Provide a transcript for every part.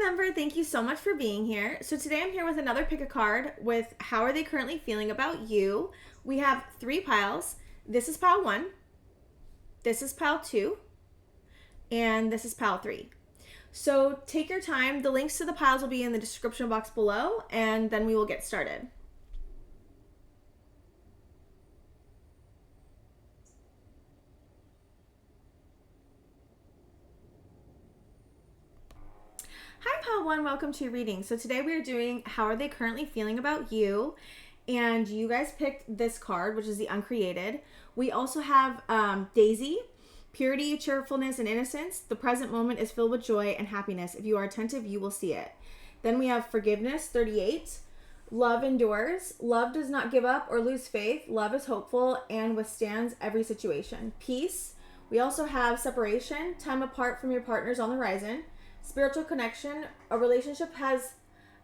remember, thank you so much for being here. So today I'm here with another pick a card with how are they currently feeling about you. We have 3 piles. This is pile 1, this is pile 2, and this is pile 3. So take your time. The links to the piles will be in the description box below, and then we will get started. Hi pile 1, welcome to your reading. So today we are doing how are they currently feeling about you, and you guys picked this card, which is the uncreated. We also have Daisy, purity, cheerfulness, and innocence. The present moment is filled with joy and happiness. If you are attentive, you will see it. Then we have forgiveness, 38. Love endures. Love does not give up or lose faith. Love is hopeful and withstands every situation. Peace. We also have separation, time apart from your partners on the horizon. Spiritual connection. A relationship has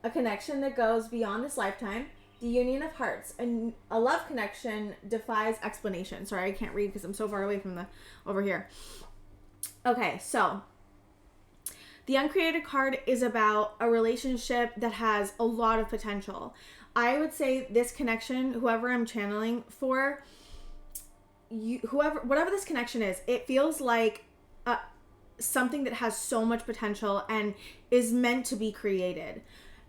a connection that goes beyond this lifetime. The union of hearts. And a love connection defies explanation. Sorry, I can't read because I'm so far away from the over here. Okay, so the uncreated card is about a relationship that has a lot of potential. I would say this connection, whoever I'm channeling for, whatever this connection is, it feels like something that has so much potential and is meant to be created.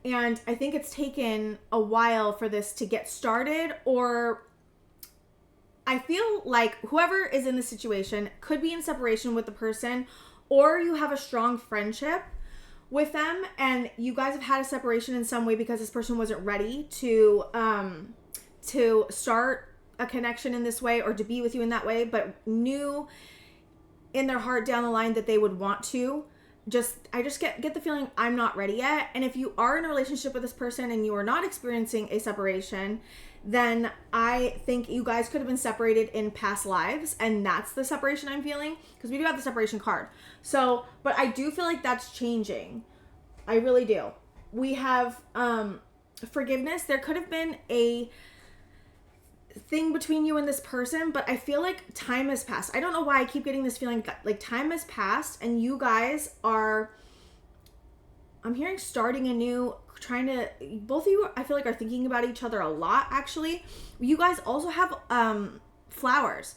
And I think it's taken a while for this to get started, or I feel like whoever is in this situation could be in separation with the person, or you have a strong friendship with them and you guys have had a separation in some way because this person wasn't ready to start a connection in this way or to be with you in that way, but knew in their heart down the line that they would want to. I just get the feeling I'm not ready yet. And if you are in a relationship with this person and you are not experiencing a separation, then I think you guys could have been separated in past lives, and that's the separation I'm feeling, because we do have the separation card. So, but I do feel like that's changing. I really do. We have forgiveness. There could have been a thing between you and this person, but I feel like time has passed. I don't know why I keep getting this feeling like time has passed and you guys are, I'm hearing starting anew, both of you I feel like are thinking about each other a lot actually. You guys also have flowers,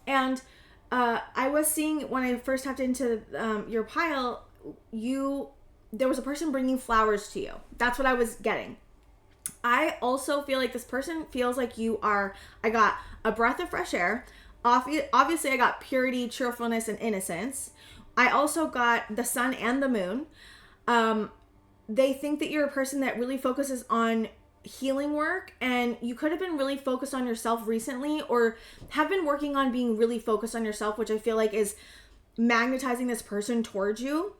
and I was seeing when I first tapped into your pile, there was a person bringing flowers to you. That's what I was getting. I also feel like this person feels like you are, I got a breath of fresh air. Obviously, I got purity, cheerfulness, and innocence. I also got the sun and the moon. They think that you're a person that really focuses on healing work, and you could have been really focused on yourself recently, or have been working on being really focused on yourself, which I feel like is magnetizing this person towards you.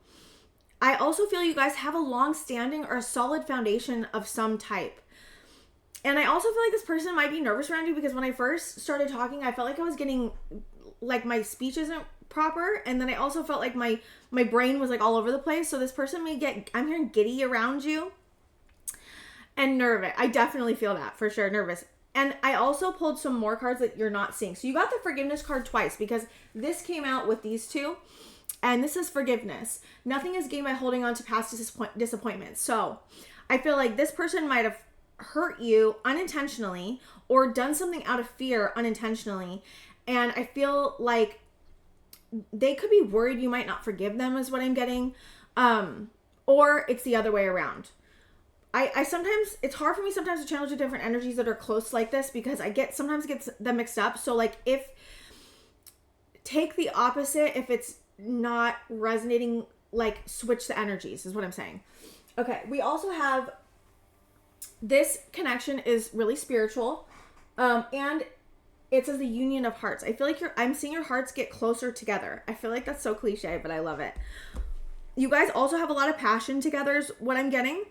I also feel you guys have a long-standing or a solid foundation of some type. And I also feel like this person might be nervous around you, because when I first started talking, I felt like I was getting, like, my speech isn't proper. And then I also felt like my brain was, like, all over the place. So this person may get, I'm hearing giddy around you and nervous. I definitely feel that, for sure, nervous. And I also pulled some more cards that you're not seeing. So you got the forgiveness card twice, because this came out with these two. And this is forgiveness. Nothing is gained by holding on to past disappointments. So I feel like this person might have hurt you unintentionally or done something out of fear unintentionally. And I feel like they could be worried you might not forgive them, is what I'm getting. Or it's the other way around. I sometimes, it's hard for me sometimes to channel to different energies that are close like this, because sometimes get them mixed up. So like take the opposite if it's not resonating, like switch the energies is what I'm saying. Okay, we also have this connection is really spiritual, and it says the union of hearts. I feel like I'm seeing your hearts get closer together. I feel like that's so cliche, but I love it. You guys also have a lot of passion together is what I'm getting.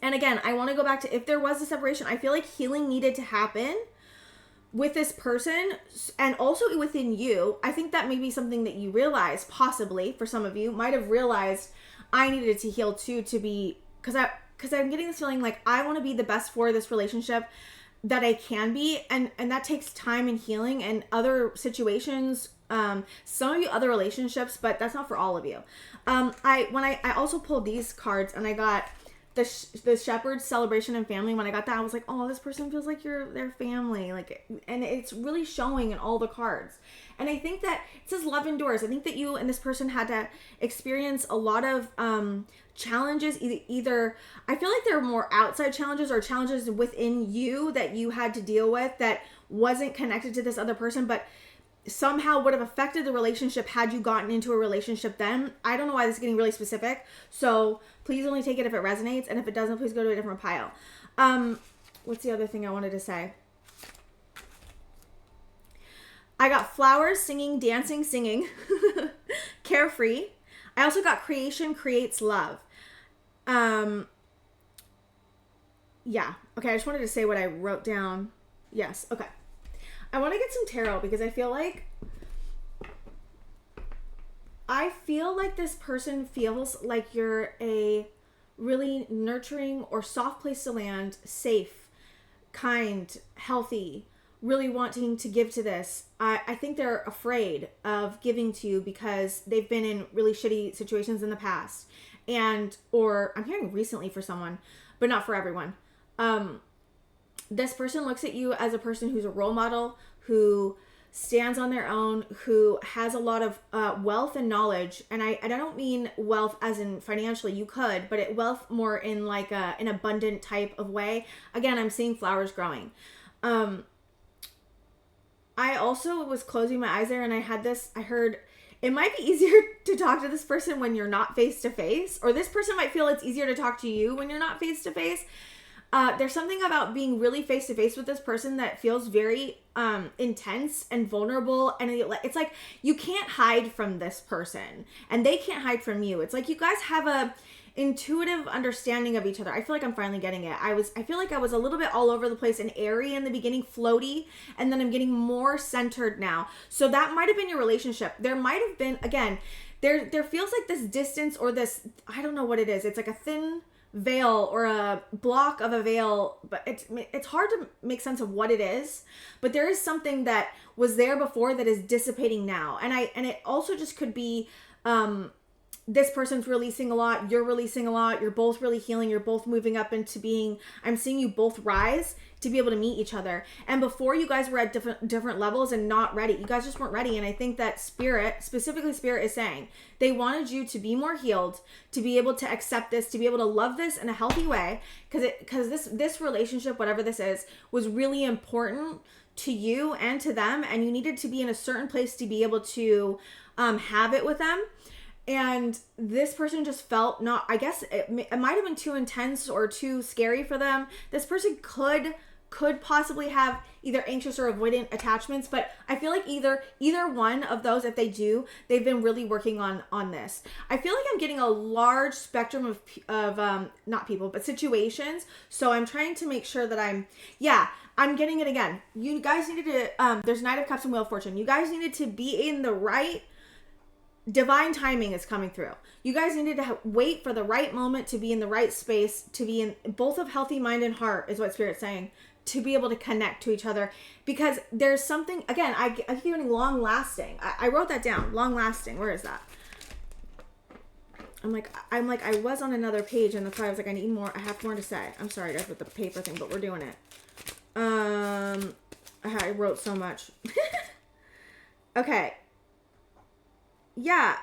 And again, I want to go back to, if there was a separation, I feel like healing needed to happen with this person and also within you. I think that may be something that you realize, possibly for some of you might have realized I needed to heal too, to be, because I'm getting this feeling like I want to be the best for this relationship, that I can be, and that takes time and healing and other situations, some of you other relationships, but that's not for all of you. I also pulled these cards, and I got the shepherd's celebration and family. When I got that, I was like, oh, this person feels like you're their family, like, and it's really showing in all the cards. And I think that it says love endures. I think that you and this person had to experience a lot of challenges. Either I feel like there were more outside challenges or challenges within you that you had to deal with that wasn't connected to this other person, but somehow would have affected the relationship had you gotten into a relationship then. I don't know why this is getting really specific, so please only take it if it resonates, and if it doesn't, please go to a different pile. What's the other thing I wanted to say? I got flowers, singing, dancing, singing, carefree. I also got creation creates love. Yeah. Okay, I just wanted to say what I wrote down. Yes, okay. I want to get some tarot because I feel like this person feels like you're a really nurturing or soft place to land, safe, kind, healthy, really wanting to give to this. I think they're afraid of giving to you because they've been in really shitty situations in the past, or I'm hearing recently for someone, but not for everyone. This person looks at you as a person who's a role model, who stands on their own, who has a lot of wealth and knowledge. And I don't mean wealth as in financially, you could, but wealth more in like an abundant type of way. Again, I'm seeing flowers growing. I also was closing my eyes there, and I heard it might be easier to talk to this person when you're not face to face, or this person might feel it's easier to talk to you when you're not face to face. There's something about being really face to face with this person that feels very intense and vulnerable, and it's like you can't hide from this person and they can't hide from you. It's like you guys have a intuitive understanding of each other. I feel like I'm finally getting it. I feel like I was a little bit all over the place and airy in the beginning, floaty, and then I'm getting more centered now. So that might have been your relationship. There might have been, again, there feels like this distance or this, I don't know what it is. It's like a thin veil or a block of a veil, but it's hard to make sense of what it is, but there is something that was there before that is dissipating now. And it also just could be this person's releasing a lot, you're releasing a lot, you're both really healing, you're both moving up into being, I'm seeing you both rise to be able to meet each other. And before, you guys were at different levels and not ready. You guys just weren't ready. And I think that Spirit is saying they wanted you to be more healed, to be able to accept this, to be able to love this in a healthy way, because this relationship, whatever this is, was really important to you and to them, and you needed to be in a certain place to be able to have it with them. And this person just felt not, I guess it might have been too intense or too scary for them. This person could possibly have either anxious or avoidant attachments, but I feel like either one of those, if they do, they've been really working on this. I feel like I'm getting a large spectrum of not people, but situations. So I'm trying to make sure that I'm getting it again. You guys needed to, there's Knight of Cups and Wheel of Fortune. You guys needed to be in the right, divine timing is coming through. You guys needed to wait for the right moment to be in the right space, to be in both of healthy mind and heart, is what Spirit's saying, to be able to connect to each other. Because there's something, again, I keep getting long lasting. I wrote that down, long lasting. Where is that? I'm like, I was on another page, and that's why I was like, I have more to say. I'm sorry guys with the paper thing, but we're doing it. I wrote so much. Okay. Yeah,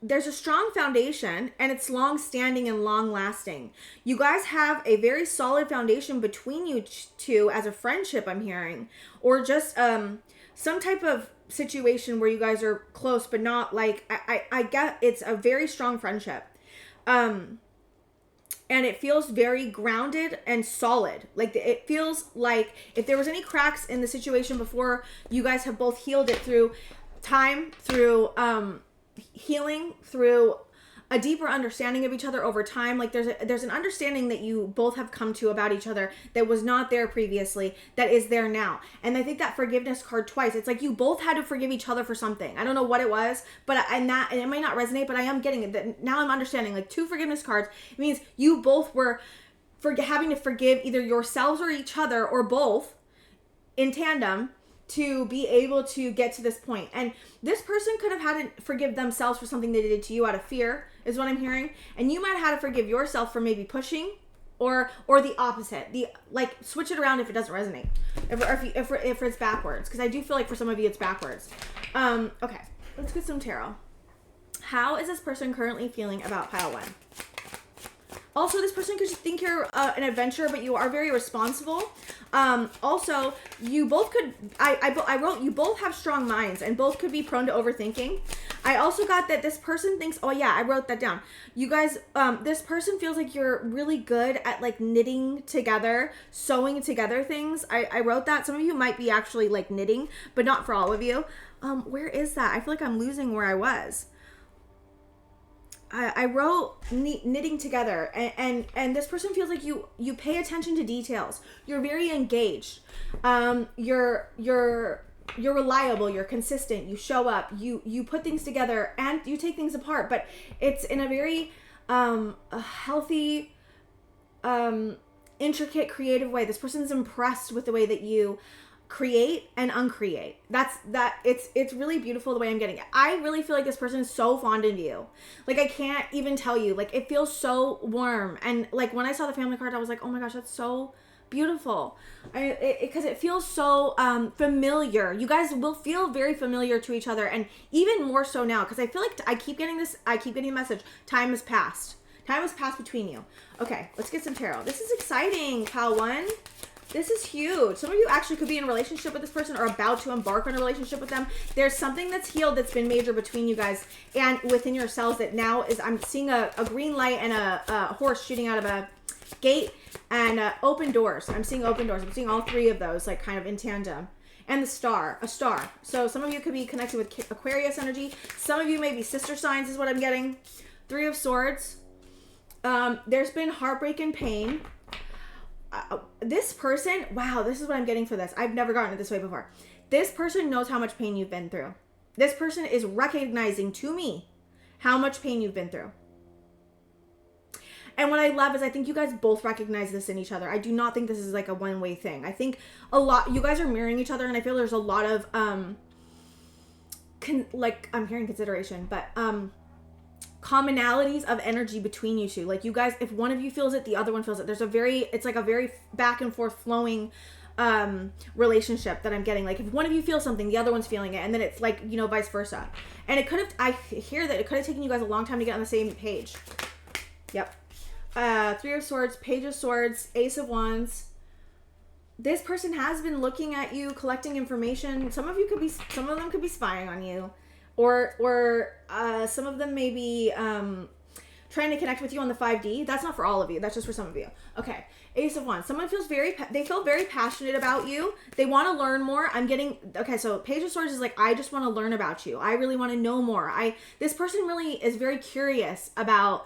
there's a strong foundation, and it's long standing and long lasting. You guys have a very solid foundation between you two as a friendship, I'm hearing, or just some type of situation where you guys are close, but not like, I get it's a very strong friendship. And it feels very grounded and solid. Like, it feels like if there was any cracks in the situation before, you guys have both healed it through time, through healing, through a deeper understanding of each other over time. Like there's an understanding that you both have come to about each other that was not there previously, that is there now. And I think that forgiveness card twice, it's like you both had to forgive each other for something. I don't know what it was, but and it might not resonate, but I am getting it. That now I'm understanding, like, two forgiveness cards, it means you both were for having to forgive either yourselves or each other or both in tandem to be able to get to this point. And this person could have had to forgive themselves for something they did to you out of fear, is what I'm hearing. And you might have had to forgive yourself for maybe pushing, or the opposite. Like, switch it around if it doesn't resonate, if it's backwards, because I do feel like for some of you it's backwards. Okay, let's get some tarot. How is this person currently feeling about pile 1? Also, this person could think you're an adventurer, but you are very responsible. Also, you both could, I wrote, you both have strong minds and both could be prone to overthinking. I also got that this person thinks, oh yeah, I wrote that down. You guys, this person feels like you're really good at like knitting together, sewing together things. I wrote that. Some of you might be actually like knitting, but not for all of you. Where is that? I feel like I'm losing where I was. I wrote knitting together, and this person feels like you pay attention to details. You're very engaged. You're reliable. You're consistent. You show up. You put things together and you take things apart. But it's in a very a healthy, intricate, creative way. This person's impressed with the way that you create and uncreate. It's really beautiful the way I'm getting it. I really feel like this person is so fond of you. Like, I can't even tell you. Like, it feels so warm. And like, when I saw the family card, I was like, oh my gosh, that's so beautiful. Because it feels so familiar. You guys will feel very familiar to each other, and even more so now, because I feel like I keep getting a message. Time has passed between you. Okay, let's get some tarot. This is exciting, pal 1. This is huge. Some of you actually could be in a relationship with this person or about to embark on a relationship with them. There's something that's healed that's been major between you guys and within yourselves that now is, I'm seeing a green light and a horse shooting out of a gate and open doors. I'm seeing open doors. I'm seeing all 3 of those like kind of in tandem. And a star. So some of you could be connected with Aquarius energy. Some of you may be sister signs is what I'm getting. 3 of Swords. There's been heartbreak and pain. This person, wow, this is what I'm getting for this. I've never gotten it this way before. This person knows how much pain you've been through. This person is recognizing to me how much pain you've been through. And what I love is I think you guys both recognize this in each other. I do not think this is like a one-way thing. I think a lot, you guys are mirroring each other, and I feel there's a lot of, I'm hearing consideration, but, commonalities of energy between you two. Like, you guys, if one of you feels it, the other one feels it. It's like a very back and forth flowing relationship that I'm getting. Like, if one of you feels something, the other one's feeling it, and then it's like, vice versa. And I hear that it could have taken you guys a long time to get on the same page. Yep. 3 of Swords, Page of Swords, Ace of Wands. This person has been looking at you, collecting information. Some of them could be spying on you. Or some of them may be trying to connect with you on the 5D. That's not for all of you. That's just for some of you. Okay. Ace of Wands. Someone feels they feel very passionate about you. They want to learn more. Okay, so Page of Swords is like, I just want to learn about you. I really want to know more. This person really is very curious about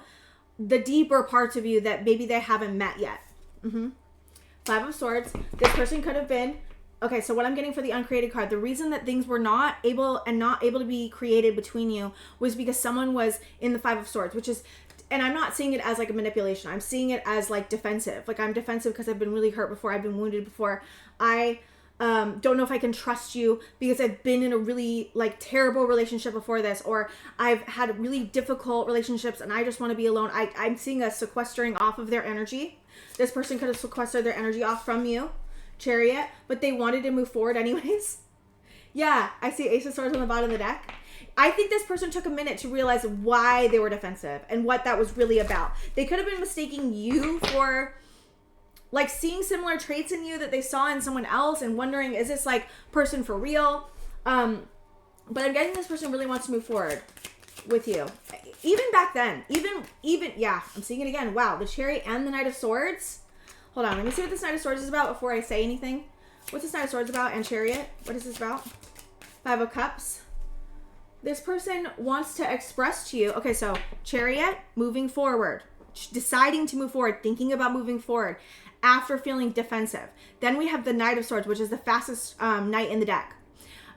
the deeper parts of you that maybe they haven't met yet. 5 of Swords. This person could have been... Okay, so what I'm getting for the uncreated card, the reason that things were not able to be created between you was because someone was in the 5 of Swords, which is, and I'm not seeing it as like a manipulation. I'm seeing it as like defensive. Like, I'm defensive because I've been really hurt before. I've been wounded before. I don't know if I can trust you because I've been in a really like terrible relationship before this, or I've had really difficult relationships and I just want to be alone. I'm seeing a sequestering off of their energy. This person could have sequestered their energy off from you. Chariot, but they wanted to move forward anyways. Yeah, I see Ace of Swords on the bottom of the deck. I think this person took a minute to realize why they were defensive and what that was really about. They could have been mistaking you for like seeing similar traits in you that they saw in someone else and wondering, is this like person for real? But I'm getting this person really wants to move forward with you. Even back then, yeah, I'm seeing it again. Wow, the Chariot and the Knight of Swords. Hold on, let me see what this Knight of Swords is about before I say anything. What's this Knight of Swords about? And Chariot? What is this about? 5 of Cups. This person wants to express to you... Okay, so Chariot, moving forward. Deciding to move forward. Thinking about moving forward. After feeling defensive. Then we have the Knight of Swords, which is the fastest knight in the deck.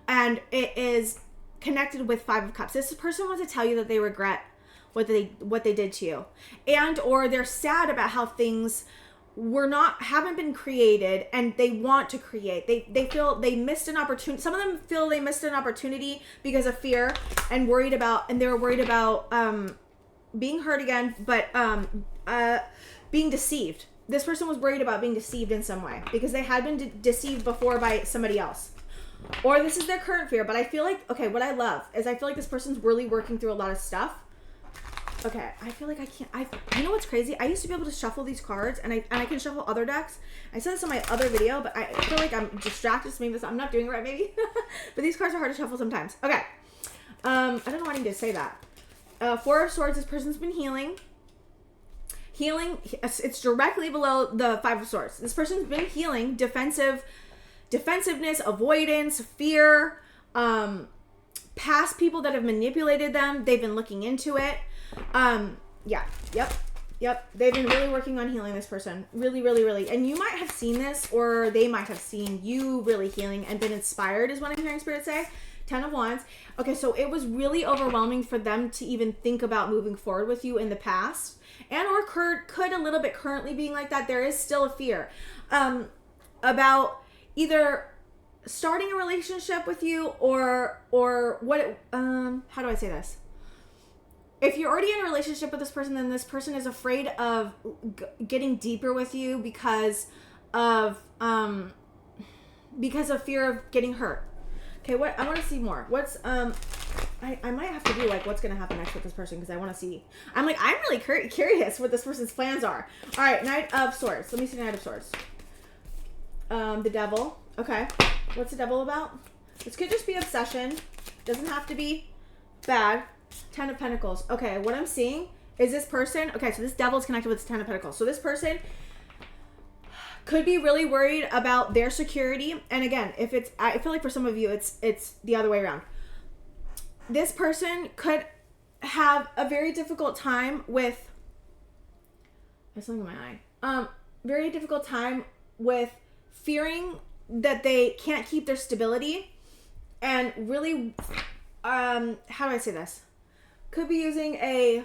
And it is connected with 5 of Cups. This person wants to tell you that they regret what they did to you. And or they're sad about how things... haven't been created, and they want to create. They feel they missed an opportunity. Some of them feel they missed an opportunity because of fear and they were worried about being hurt again, but being deceived. This person was worried about being deceived in some way because they had been deceived before by somebody else. Or this is their current fear, but I feel like, okay, what I love is I feel like this person's really working through a lot of stuff. Okay, I feel like you know what's crazy? I used to be able to shuffle these cards, and I can shuffle other decks. I said this on my other video, but I feel like I'm distracted, so maybe I'm not doing it right, maybe. But these cards are hard to shuffle sometimes. Okay. I don't know why I need to say that. Four of Swords, this person's been healing. It's directly below the Five of Swords. This person's been healing defensiveness, avoidance, fear, past people that have manipulated them. They've been looking into it. Yep. They've been really working on healing this person. Really, really, really. And you might have seen this, or they might have seen you really healing and been inspired, is what I'm hearing Spirit say. 10 of Wands. Okay, so it was really overwhelming for them to even think about moving forward with you in the past. And or could a little bit currently being like that. There is still a fear about either starting a relationship with you or what, how do I say this? If you're already in a relationship with this person, then this person is afraid of getting deeper with you because of fear of getting hurt. Okay, what I want to see more. What's I might have to do like what's gonna happen next with this person because I want to see. I'm really curious what this person's plans are. All right, Knight of Swords. Let me see the Knight of Swords. The Devil. Okay, what's the Devil about? This could just be obsession. Doesn't have to be bad. 10 of Pentacles. Okay, what I'm seeing is this person. Okay, so this Devil is connected with the 10 of Pentacles. So this person could be really worried about their security. And again, if it's, I feel like for some of you, it's the other way around. This person could have a very difficult time with, there's something in my eye. Very difficult time with fearing that they can't keep their stability and really, how do I say this? Could be using a,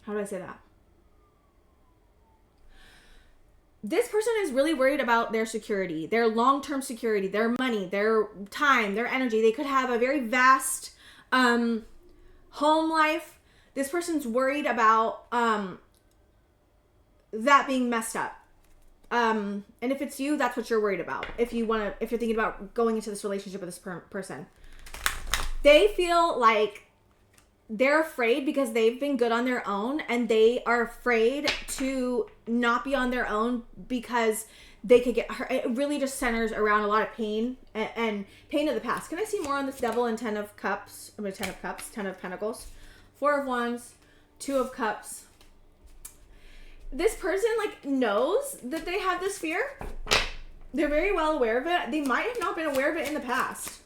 how do I say that? This person is really worried about their security, their long-term security, their money, their time, their energy. They could have a very vast home life. This person's worried about that being messed up. And if it's you, that's what you're worried about. If you're thinking about going into this relationship with this person, they feel like they're afraid because they've been good on their own, and they are afraid to not be on their own because they could get hurt. It really just centers around a lot of pain and pain of the past. Can I see more on this Devil and 10 of Cups? I'm going to 10 of Cups, 10 of Pentacles, 4 of Wands, 2 of Cups. This person knows that they have this fear. They're very well aware of it. They might have not been aware of it in the past.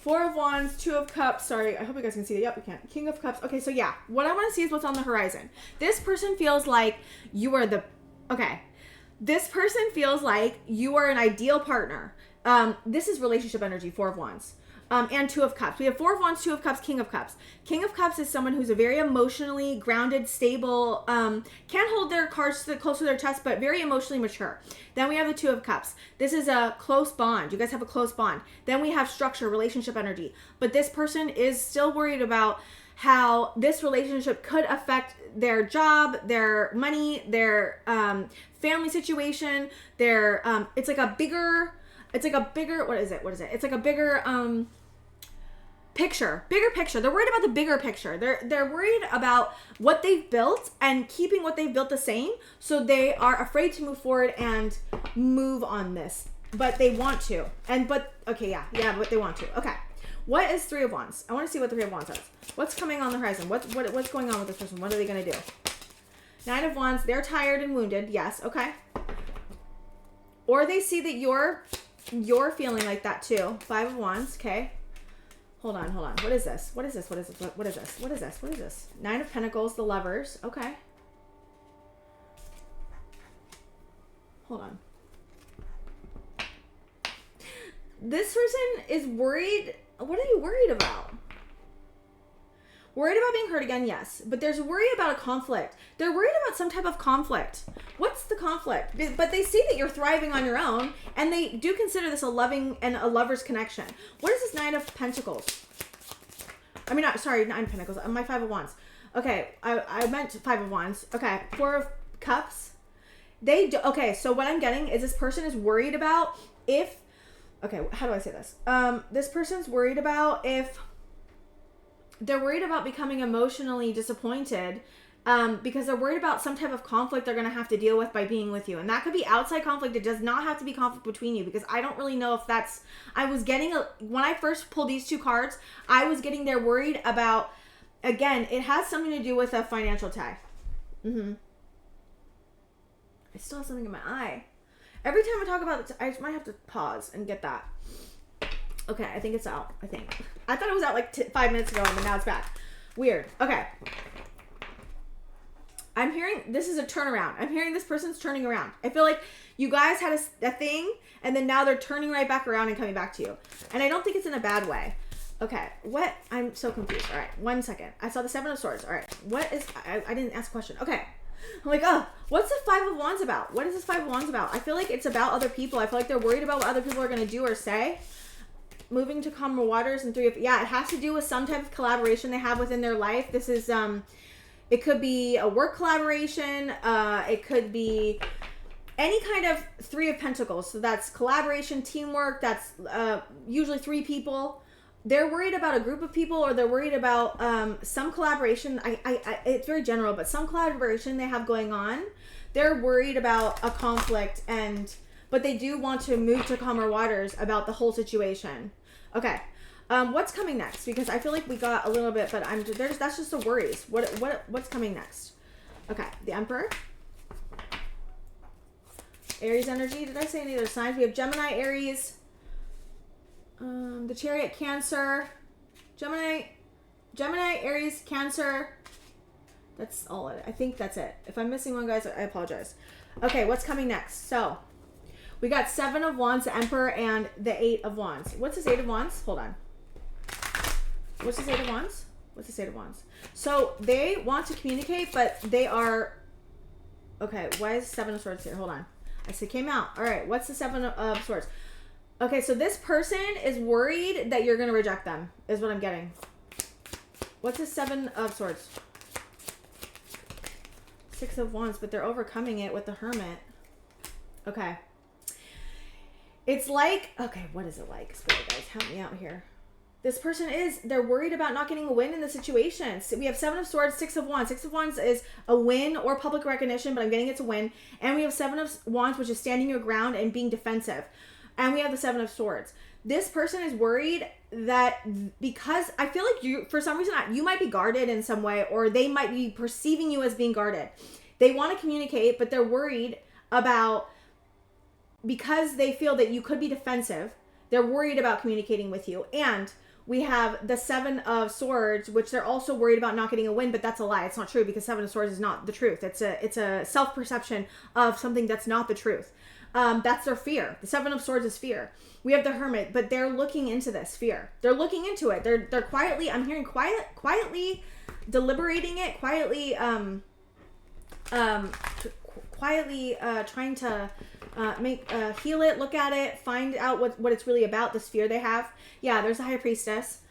4 of Wands, 2 of Cups. Sorry, I hope you guys can see that. Yep, you can. King of Cups. Okay, so yeah. What I want to see is what's on the horizon. This person feels like you are This person feels like you are an ideal partner. This is relationship energy, 4 of Wands. And 2 of Cups. We have 4 of Wands, 2 of Cups, King of Cups. King of Cups is someone who's a very emotionally grounded, stable, can't hold their cards close to their chest, but very emotionally mature. Then we have the 2 of Cups. This is a close bond. You guys have a close bond. Then we have structure, relationship energy. But this person is still worried about how this relationship could affect their job, their money, their family situation, their it's like a bigger, what is it? It's like a bigger bigger picture. They're worried about the bigger picture. They're worried about what they've built and keeping what they've built the same. So they are afraid to move forward and move on this, but they want to. But they want to. Okay. What is 3 of Wands? I want to see what the 3 of Wands is. What's coming on the horizon? What's going on with this person? What are they going to do? 9 of Wands. They're tired and wounded. Yes. Okay. Or they see that you're feeling like that too. 5 of Wands. Okay. Hold on. What is this? 9 of Pentacles, the Lovers. Okay. Hold on. This person is worried. What are you worried about? Worried about being hurt again, yes. But there's worry about a conflict. They're worried about some type of conflict. What's the conflict? But they see that you're thriving on your own, and they do consider this a loving and a lover's connection. What is this Nine of Pentacles? I mean, sorry, Nine of Pentacles. My Five of Wands. Okay, I meant Five of Wands. Okay, Four of Cups. Okay, so what I'm getting is this person is worried about if... Okay, how do I say this? This person's worried about if... They're worried about becoming emotionally disappointed because they're worried about some type of conflict they're going to have to deal with by being with you. And that could be outside conflict. It does not have to be conflict between you, because I don't really know if that's... I was getting... When I first pulled these two cards, I was getting they're worried about... Again, it has something to do with a financial tie. I still have something in my eye. Every time I talk about it, I might have to pause and get that. Okay, I think it's out. I thought it was out like 5 minutes ago, but now it's back. Weird. Okay. I'm hearing this is a turnaround. I'm hearing this person's turning around. I feel like you guys had a thing, and then now they're turning right back around and coming back to you. And I don't think it's in a bad way. Okay, what? I'm so confused. All right, 1 second. I saw the Seven of Swords. All right, what is... I didn't ask a question. Okay. I'm like, oh, what's the Five of Wands about? What is this Five of Wands about? I feel like it's about other people. I feel like they're worried about what other people are going to do or say. Moving to calmer waters, and it has to do with some type of collaboration they have within their life. This is it could be a work collaboration, it could be any kind of Three of Pentacles. So that's collaboration, teamwork. That's usually 3 people. They're worried about a group of people, or they're worried about some collaboration. It's very general, but some collaboration they have going on. They're worried about a conflict, but they do want to move to calmer waters about the whole situation. Okay. What's coming next? Because I feel like we got a little bit, but that's just the worries. What's coming next? Okay. The Emperor. Aries energy. Did I say any other signs? We have Gemini, Aries. The Chariot, Cancer. Gemini, Aries, Cancer. That's all. I think that's it. If I'm missing one, guys, I apologize. Okay. What's coming next? So... we got Seven of Wands, the Emperor, and the Eight of Wands. What's this Eight of Wands? Hold on. What's this Eight of Wands? What's this Eight of Wands? So they want to communicate, but they are... Okay, why is Seven of Swords here? Hold on. I said came out. All right, what's the Seven of Swords? Okay, so this person is worried that you're going to reject them, is what I'm getting. What's the Seven of Swords? Six of Wands, but they're overcoming it with the Hermit. Okay. It's like, okay, what is it like? Spirit guys, help me out here. This person they're worried about not getting a win in the situation. So we have Seven of Swords, Six of Wands. Six of Wands is a win or public recognition, but I'm getting it's a win. And we have Seven of Wands, which is standing your ground and being defensive. And we have the Seven of Swords. This person is worried that because I feel like for some reason, you might be guarded in some way, or they might be perceiving you as being guarded. They want to communicate, but they're worried about... because they feel that you could be defensive, they're worried about communicating with you. And we have the Seven of Swords, which they're also worried about not getting a win, but that's a lie. It's not true, because Seven of Swords is not the truth. It's a self-perception of something that's not the truth. That's their fear. The Seven of Swords is fear. We have the Hermit, but they're looking into this fear. They're looking into it. They're quietly, I'm hearing quietly deliberating it, quietly trying to heal it, look at it, find out what it's really about, this fear they have. Yeah, there's the High Priestess.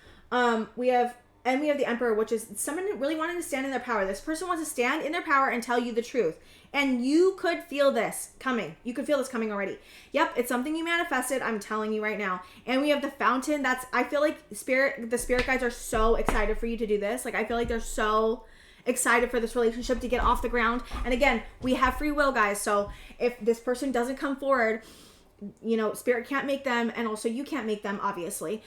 We have the Emperor, which is someone really wanting to stand in their power. This person wants to stand in their power and tell you the truth. And you could feel this coming. You could feel this coming already. Yep, it's something you manifested. I'm telling you right now. And we have the Fountain. I feel like the spirit guides are so excited for you to do this. Like, I feel like they're so excited for this relationship to get off the ground. And again, we have free will, guys. So if this person doesn't come forward, spirit can't make them, and also you can't make them, obviously.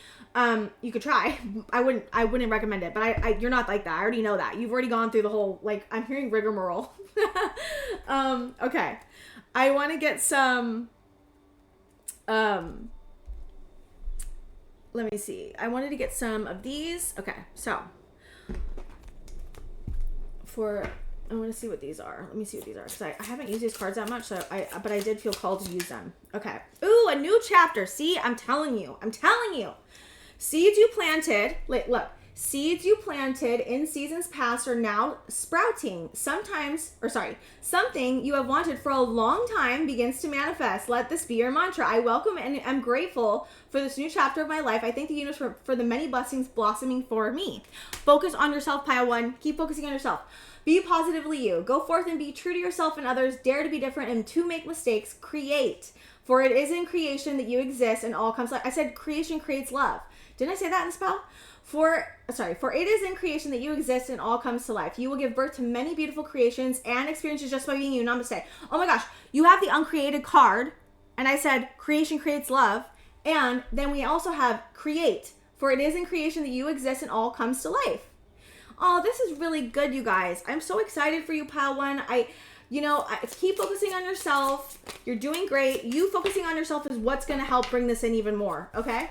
You could try. I wouldn't recommend it, but you're not like that. I already know that. You've already gone through the whole, I'm hearing rigmarole. Okay. I want to get some, let me see. I wanted to get some of these. Okay. So I want to see what these are. Let me see what these are, because I haven't used these cards that much, but I did feel called to use them. Okay. Ooh, a new chapter. See, I'm telling you. Seeds you planted. Look. Seeds you planted in seasons past are now sprouting. Something you have wanted for a long time begins to manifest. Let this be your mantra. I welcome and am grateful for this new chapter of my life. I thank the universe for the many blessings blossoming for me. Focus on yourself, pile 1. Keep focusing on yourself. Be positively you. Go forth and be true to yourself and others. Dare to be different and to make mistakes. Create. For it is in creation that you exist and all comes life. I said creation creates love. Didn't I say that in the spell? For it is in creation that you exist and all comes to life. You will give birth to many beautiful creations and experiences just by being you. Namaste. Oh my gosh, you have the uncreated card. And I said creation creates love. And then we also have create. For it is in creation that you exist and all comes to life. Oh, this is really good, you guys. I'm so excited for you, pile 1. Keep focusing on yourself. You're doing great. You focusing on yourself is what's going to help bring this in even more, okay?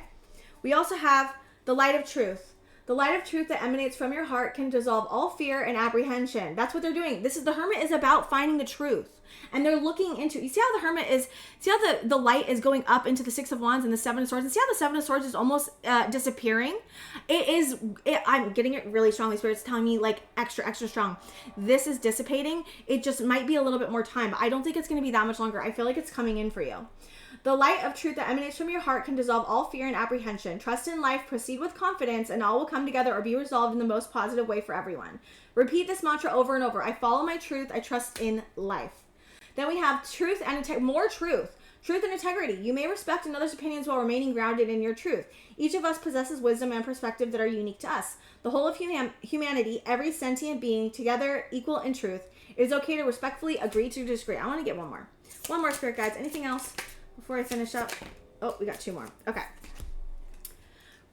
We also have the light of truth. The light of truth that emanates from your heart can dissolve all fear and apprehension. That's what they're doing. The Hermit is about finding the truth. And they're looking into, you see how the Hermit is, see how the light is going up into the 6 of Wands and the 7 of Swords, and see how the 7 of Swords is almost disappearing? I'm getting it really strongly. Spirit's telling me like extra strong. This is dissipating. It just might be a little bit more time, but I don't think it's going to be that much longer. I feel like it's coming in for you. The light of truth that emanates from your heart can dissolve all fear and apprehension. Trust in life, proceed with confidence, and all will come together or be resolved in the most positive way for everyone. Repeat this mantra over and over. I follow my truth. I trust in life. Then we have truth and more truth. Truth and integrity. You may respect another's opinions while remaining grounded in your truth. Each of us possesses wisdom and perspective that are unique to us. The whole of humanity, every sentient being, together equal in truth. It is okay to respectfully agree to disagree. I want to get one more. One more, spirit guides. Anything else before I finish up? Oh, we got 2 more. Okay.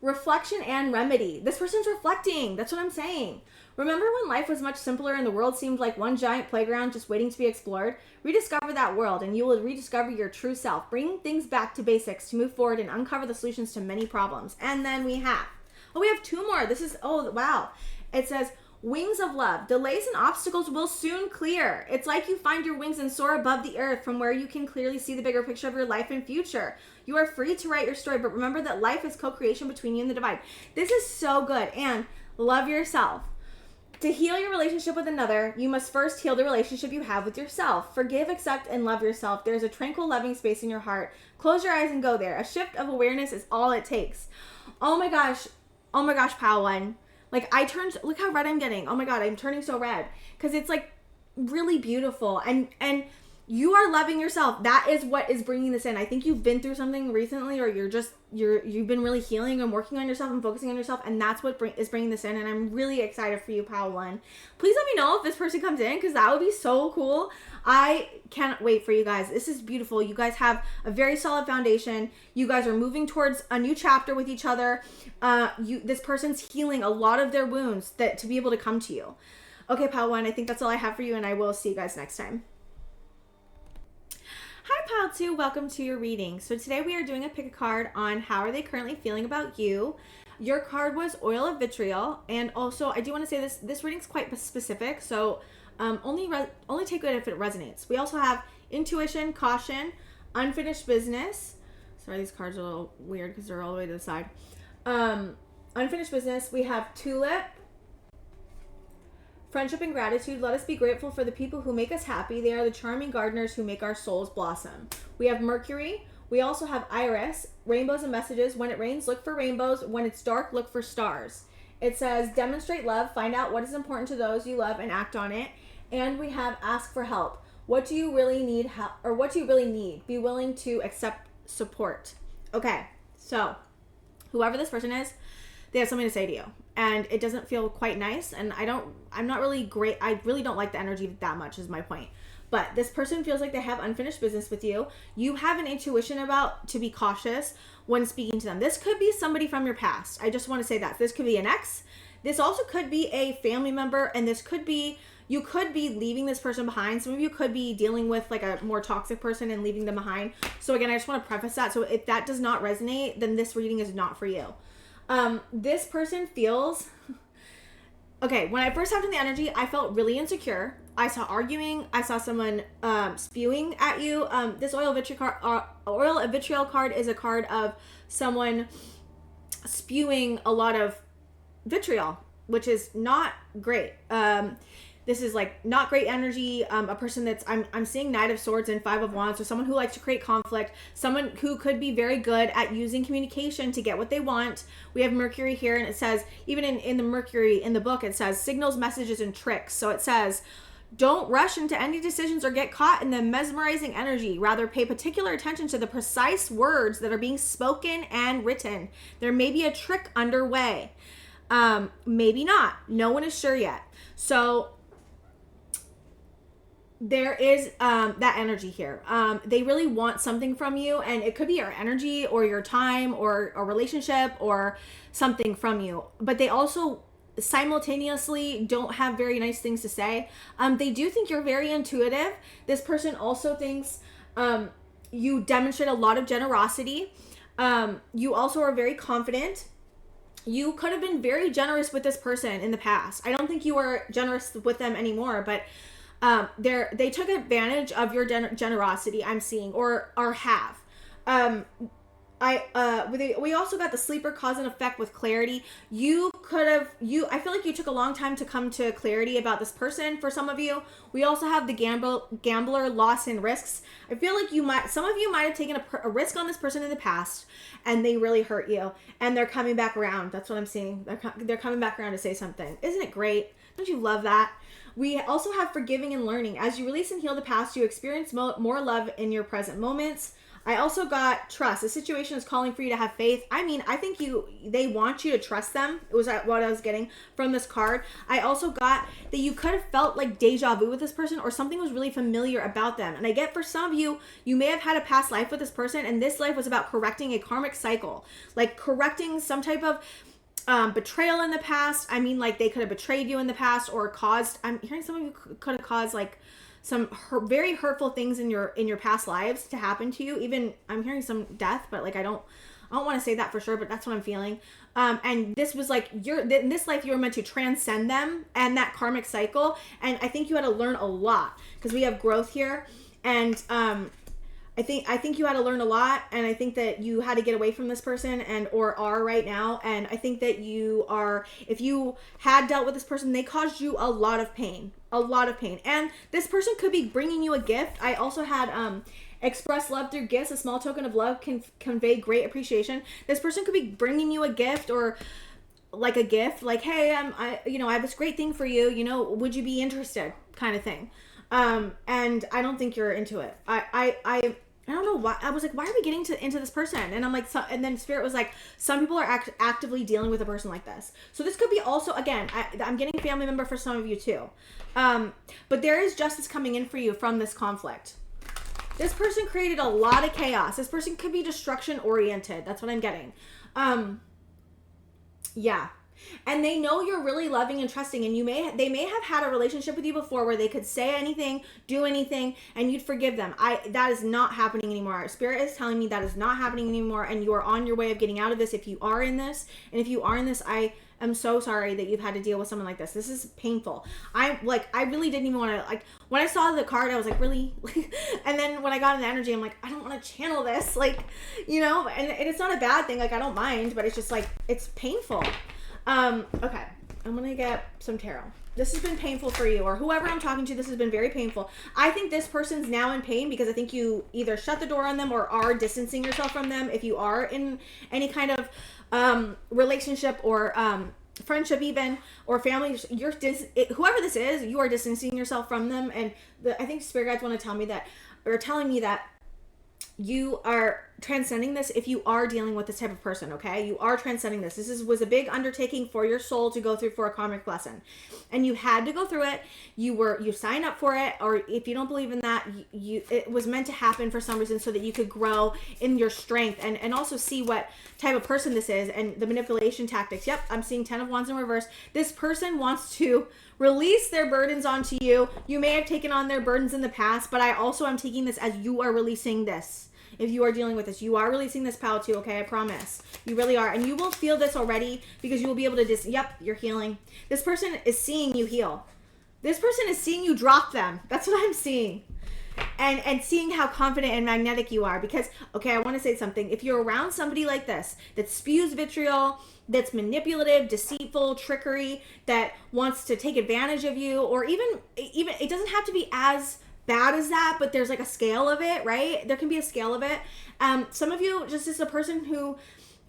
Reflection and remedy. This person's reflecting. That's what I'm saying. Remember when life was much simpler and the world seemed like one giant playground just waiting to be explored? Rediscover that world and you will rediscover your true self. Bring things back to basics to move forward and uncover the solutions to many problems. And then we have 2 more. This is, oh, wow. It says, wings of love. Delays and obstacles will soon clear. It's like you find your wings and soar above the earth from where you can clearly see the bigger picture of your life and future. You are free to write your story, but remember that life is co-creation between you and the divine. This is so good. And love yourself. To heal your relationship with another, you must first heal the relationship you have with yourself. Forgive, accept, and love yourself. There's a tranquil, loving space in your heart. Close your eyes and go there. A shift of awareness is all it takes. Oh my gosh, pile 1. Like look how red I'm getting. Oh my God, I'm turning so red. Because it's like really beautiful. And you are loving yourself. That is what is bringing this in. I think you've been through something recently, or you've been really healing and working on yourself and focusing on yourself, and that's what is bringing this in. And I'm really excited for you, pile 1. Please let me know if this person comes in, because that would be so cool. I can't wait for you guys. This is beautiful. You guys have a very solid foundation. You guys are moving towards a new chapter with each other. This person's healing a lot of their wounds to be able to come to you. Okay, pile 1, I think that's all I have for you, and I will see you guys next time. Hi, pile 2. Welcome to your reading. So today we are doing a pick a card on how are they currently feeling about you. Your card was Oil of Vitriol, and also I do want to say this reading's quite specific, so only take it if it resonates. We also have Intuition, Caution, Unfinished Business. Sorry, these cards are a little weird because they're all the way to the side. Unfinished Business. We have Tulip, Friendship and Gratitude. Let us be grateful for the people who make us happy. They are the charming gardeners who make our souls blossom. We have Mercury. We also have Iris, Rainbows and Messages. When it rains, look for rainbows. When it's dark, look for stars. It says, demonstrate love. Find out what is important to those you love and act on it. And we have Ask for help. What do you really need? What do you really need? Be willing to accept support. Okay, so whoever this person is, they have something to say to you. And it doesn't feel quite nice. And I'm not really great. I really don't like the energy that much is my point. But this person feels like they have unfinished business with you. You have an intuition about to be cautious when speaking to them. This could be somebody from your past. I just want to say that. This could be an ex. This also could be a family member. And this could be, you could be leaving this person behind. Some of you could be dealing with like a more toxic person and leaving them behind. So again, I just want to preface that. So if that does not resonate, then this reading is not for you. This person feels, okay, when I first tapped in the energy, I felt really insecure. I saw arguing. I saw someone spewing at you. This Oil of Vitriol card is a card of someone spewing a lot of vitriol, which is not great. This is like not great energy. A person that's, I'm seeing Knight of Swords and Five of Wands. So someone who likes to create conflict, someone who could be very good at using communication to get what they want. We have Mercury here, and it says, even in the Mercury in the book, it says signals, messages, and tricks. So it says, don't rush into any decisions or get caught in the mesmerizing energy. Rather, pay particular attention to the precise words that are being spoken and written. There may be a trick underway. Maybe not. No one is sure yet. So there is that energy here. They really want something from you, and it could be your energy or your time or a relationship or something from you. But they also simultaneously don't have very nice things to say. They do think you're very intuitive. This person also thinks you demonstrate a lot of generosity. You also are very confident. You could have been very generous with this person in the past. I don't think you are generous with them anymore, but they took advantage of your generosity, I'm seeing, or have. We also got the sleeper cause and effect with clarity. I feel like you took a long time to come to clarity about this person for some of you. We also have the gambler, loss, and risks. I feel like some of you might have taken a risk on this person in the past, and they really hurt you, and they're coming back around. That's what I'm seeing. They're coming back around to say something. Isn't it great? Don't you love that? We also have forgiving and learning. As you release and heal the past, you experience more love in your present moments. I also got trust. The situation is calling for you to have faith. I mean, I think they want you to trust them. It was what I was getting from this card. I also got that you could have felt like deja vu with this person, or something was really familiar about them. And I get for some of you, you may have had a past life with this person, and this life was about correcting a karmic cycle, like correcting some type of betrayal in the past. I mean, like they could have betrayed you in the past, or caused, I'm hearing some of you could have caused like some very hurtful things in your past lives to happen to you. Even I'm hearing some death, but like I don't want to say that for sure, but that's what I'm feeling. And this was like in this life you were meant to transcend them and that karmic cycle. And I think you had to learn a lot, because we have growth here, and I think you had to learn a lot, and I think that you had to get away from this person or are right now. And I think that if you had dealt with this person, they caused you a lot of pain. And this person could be bringing you a gift. I also had express love through gifts. A small token of love can convey great appreciation. This person could be bringing you a gift, or like a gift, like, hey, I have this great thing for you. Would you be interested? Kind of thing. And I don't think you're into it. I don't know why. I was like, why are we getting into this person? And I'm like, and then Spirit was like, some people are actively dealing with a person like this. So this could be also, again, I'm getting a family member for some of you too. But there is justice coming in for you from this conflict. This person created a lot of chaos. This person could be destruction oriented. That's what I'm getting. Yeah. And they know you're really loving and trusting, and they may have had a relationship with you before where they could say anything, do anything, and you'd forgive them. That is not happening anymore. Spirit is telling me that is not happening anymore, and you are on your way of getting out of this if you are in this. And if you are in this, I am so sorry that you've had to deal with someone like this. This is painful. I really didn't even want to, like, when I saw the card, I was like, really? And then when I got in the energy, I'm like, I don't want to channel this, and it's not a bad thing. Like, I don't mind, but it's just like, it's painful. Okay, I'm gonna get some tarot. This has been painful for you, or whoever I'm talking to, this has been very painful. I think this person's now in pain because I think you either shut the door on them or are distancing yourself from them. If you are in any kind of relationship or friendship even, or family, whoever this is, you are distancing yourself from them. And I think Spirit guides want to tell me that, or telling me that you are transcending this if you are dealing with this type of person, okay? You are transcending this. This was a big undertaking for your soul to go through for a karmic lesson. And you had to go through it. You signed up for it, or if you don't believe in that, it was meant to happen for some reason so that you could grow in your strength and also see what type of person this is and the manipulation tactics. Yep, I'm seeing 10 of Wands in reverse. This person wants to release their burdens onto you. You may have taken on their burdens in the past, but I also am taking this as you are releasing this. If you are dealing with this, you are releasing this pal too, okay? I promise. You really are. And you will feel this already because you will be able to yep, you're healing. This person is seeing you heal. This person is seeing you drop them. That's what I'm seeing. and seeing how confident and magnetic you are. Because, okay, I want to say something. If you're around somebody like this that spews vitriol, that's manipulative, deceitful, trickery, that wants to take advantage of you, or even it doesn't have to be as bad as that, but there's like a scale of it, right? There can be a scale of it. Some of you just is a person who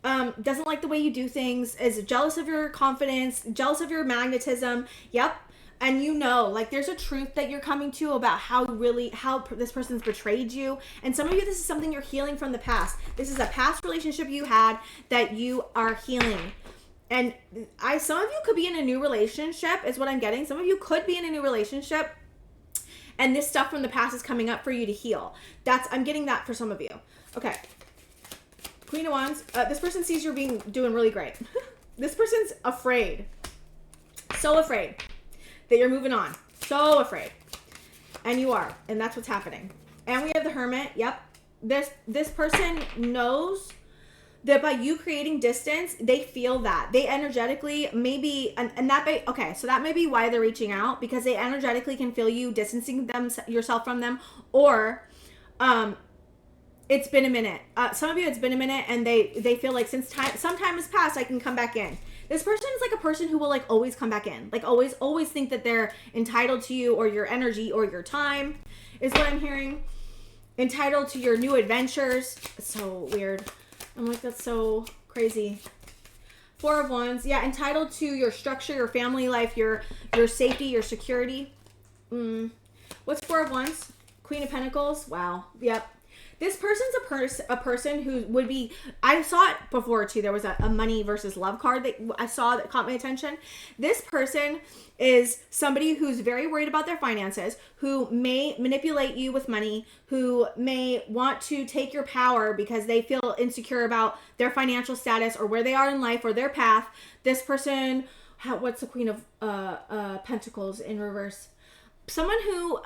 doesn't like the way you do things, is jealous of your confidence, jealous of your magnetism. Yep. And you know, like, there's a truth that you're coming to about how this person's betrayed you. And some of you, this is something you're healing from the past. This is a past relationship you had that you are healing. And some of you could be in a new relationship, is what I'm getting. Some of you could be in a new relationship, and this stuff from the past is coming up for you to heal. I'm getting that for some of you. Okay. Queen of Wands. This person sees you're doing really great. This person's afraid. So afraid that you're moving on. So afraid. And you are. And that's what's happening. And we have the Hermit. Yep. This person knows that by you creating distance, they feel that. They energetically maybe, and that may, okay, so that may be why they're reaching out, because they energetically can feel you distancing yourself from them, or it's been a minute. Some of you, it's been a minute, and they feel like some time has passed, I can come back in. This person is like a person who will like always come back in. Like always think that they're entitled to you or your energy or your time, is what I'm hearing. Entitled to your new adventures. It's so weird. I'm like, that's so crazy. Four of Wands. Yeah, entitled to your structure, your family life, your safety, your security. What's Four of Wands? Queen of Pentacles. Wow. Yep. This person's a person who would be, I saw it before too. There was a money versus love card that I saw that caught my attention. This person is somebody who's very worried about their finances, who may manipulate you with money, who may want to take your power because they feel insecure about their financial status or where they are in life or their path. This person, what's the Queen of Pentacles in reverse? Someone who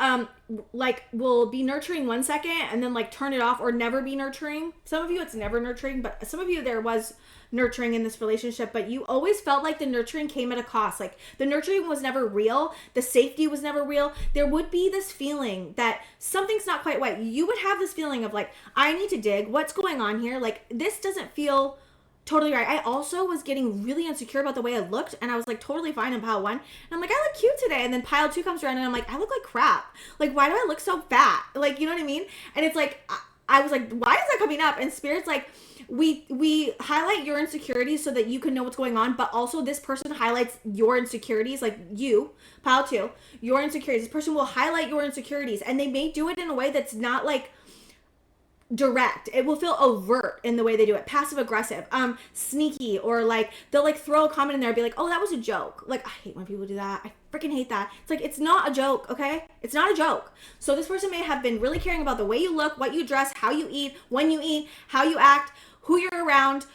like will be nurturing 1 second and then like turn it off, or never be nurturing. Some of you, it's never nurturing, but some of you, there was nurturing in this relationship, but you always felt like the nurturing came at a cost. Like the nurturing was never real. The safety was never real. There would be this feeling that something's not quite right. You would have this feeling of like, I need to dig. What's going on here? Like, this doesn't feel totally right. I also was getting really insecure about the way I looked, and I was like totally fine in pile 1. And I'm like, I look cute today. And then pile 2 comes around and I'm like, I look like crap. Like, why do I look so fat? Like, you know what I mean? And it's like, I was like, why is that coming up? And Spirit's like, we highlight your insecurities so that you can know what's going on, but also this person highlights your insecurities, like you, pile 2, your insecurities. This person will highlight your insecurities, and they may do it in a way that's not like direct. It will feel overt in the way they do it, passive aggressive, sneaky, or like they'll like throw a comment in there and be like, oh, that was a joke. Like, I hate when people do that. I freaking hate that. It's like, it's not a joke. Okay, it's not a joke. So this person may have been really caring about the way you look, what you dress, how you eat, when you eat, how you act, who you're around.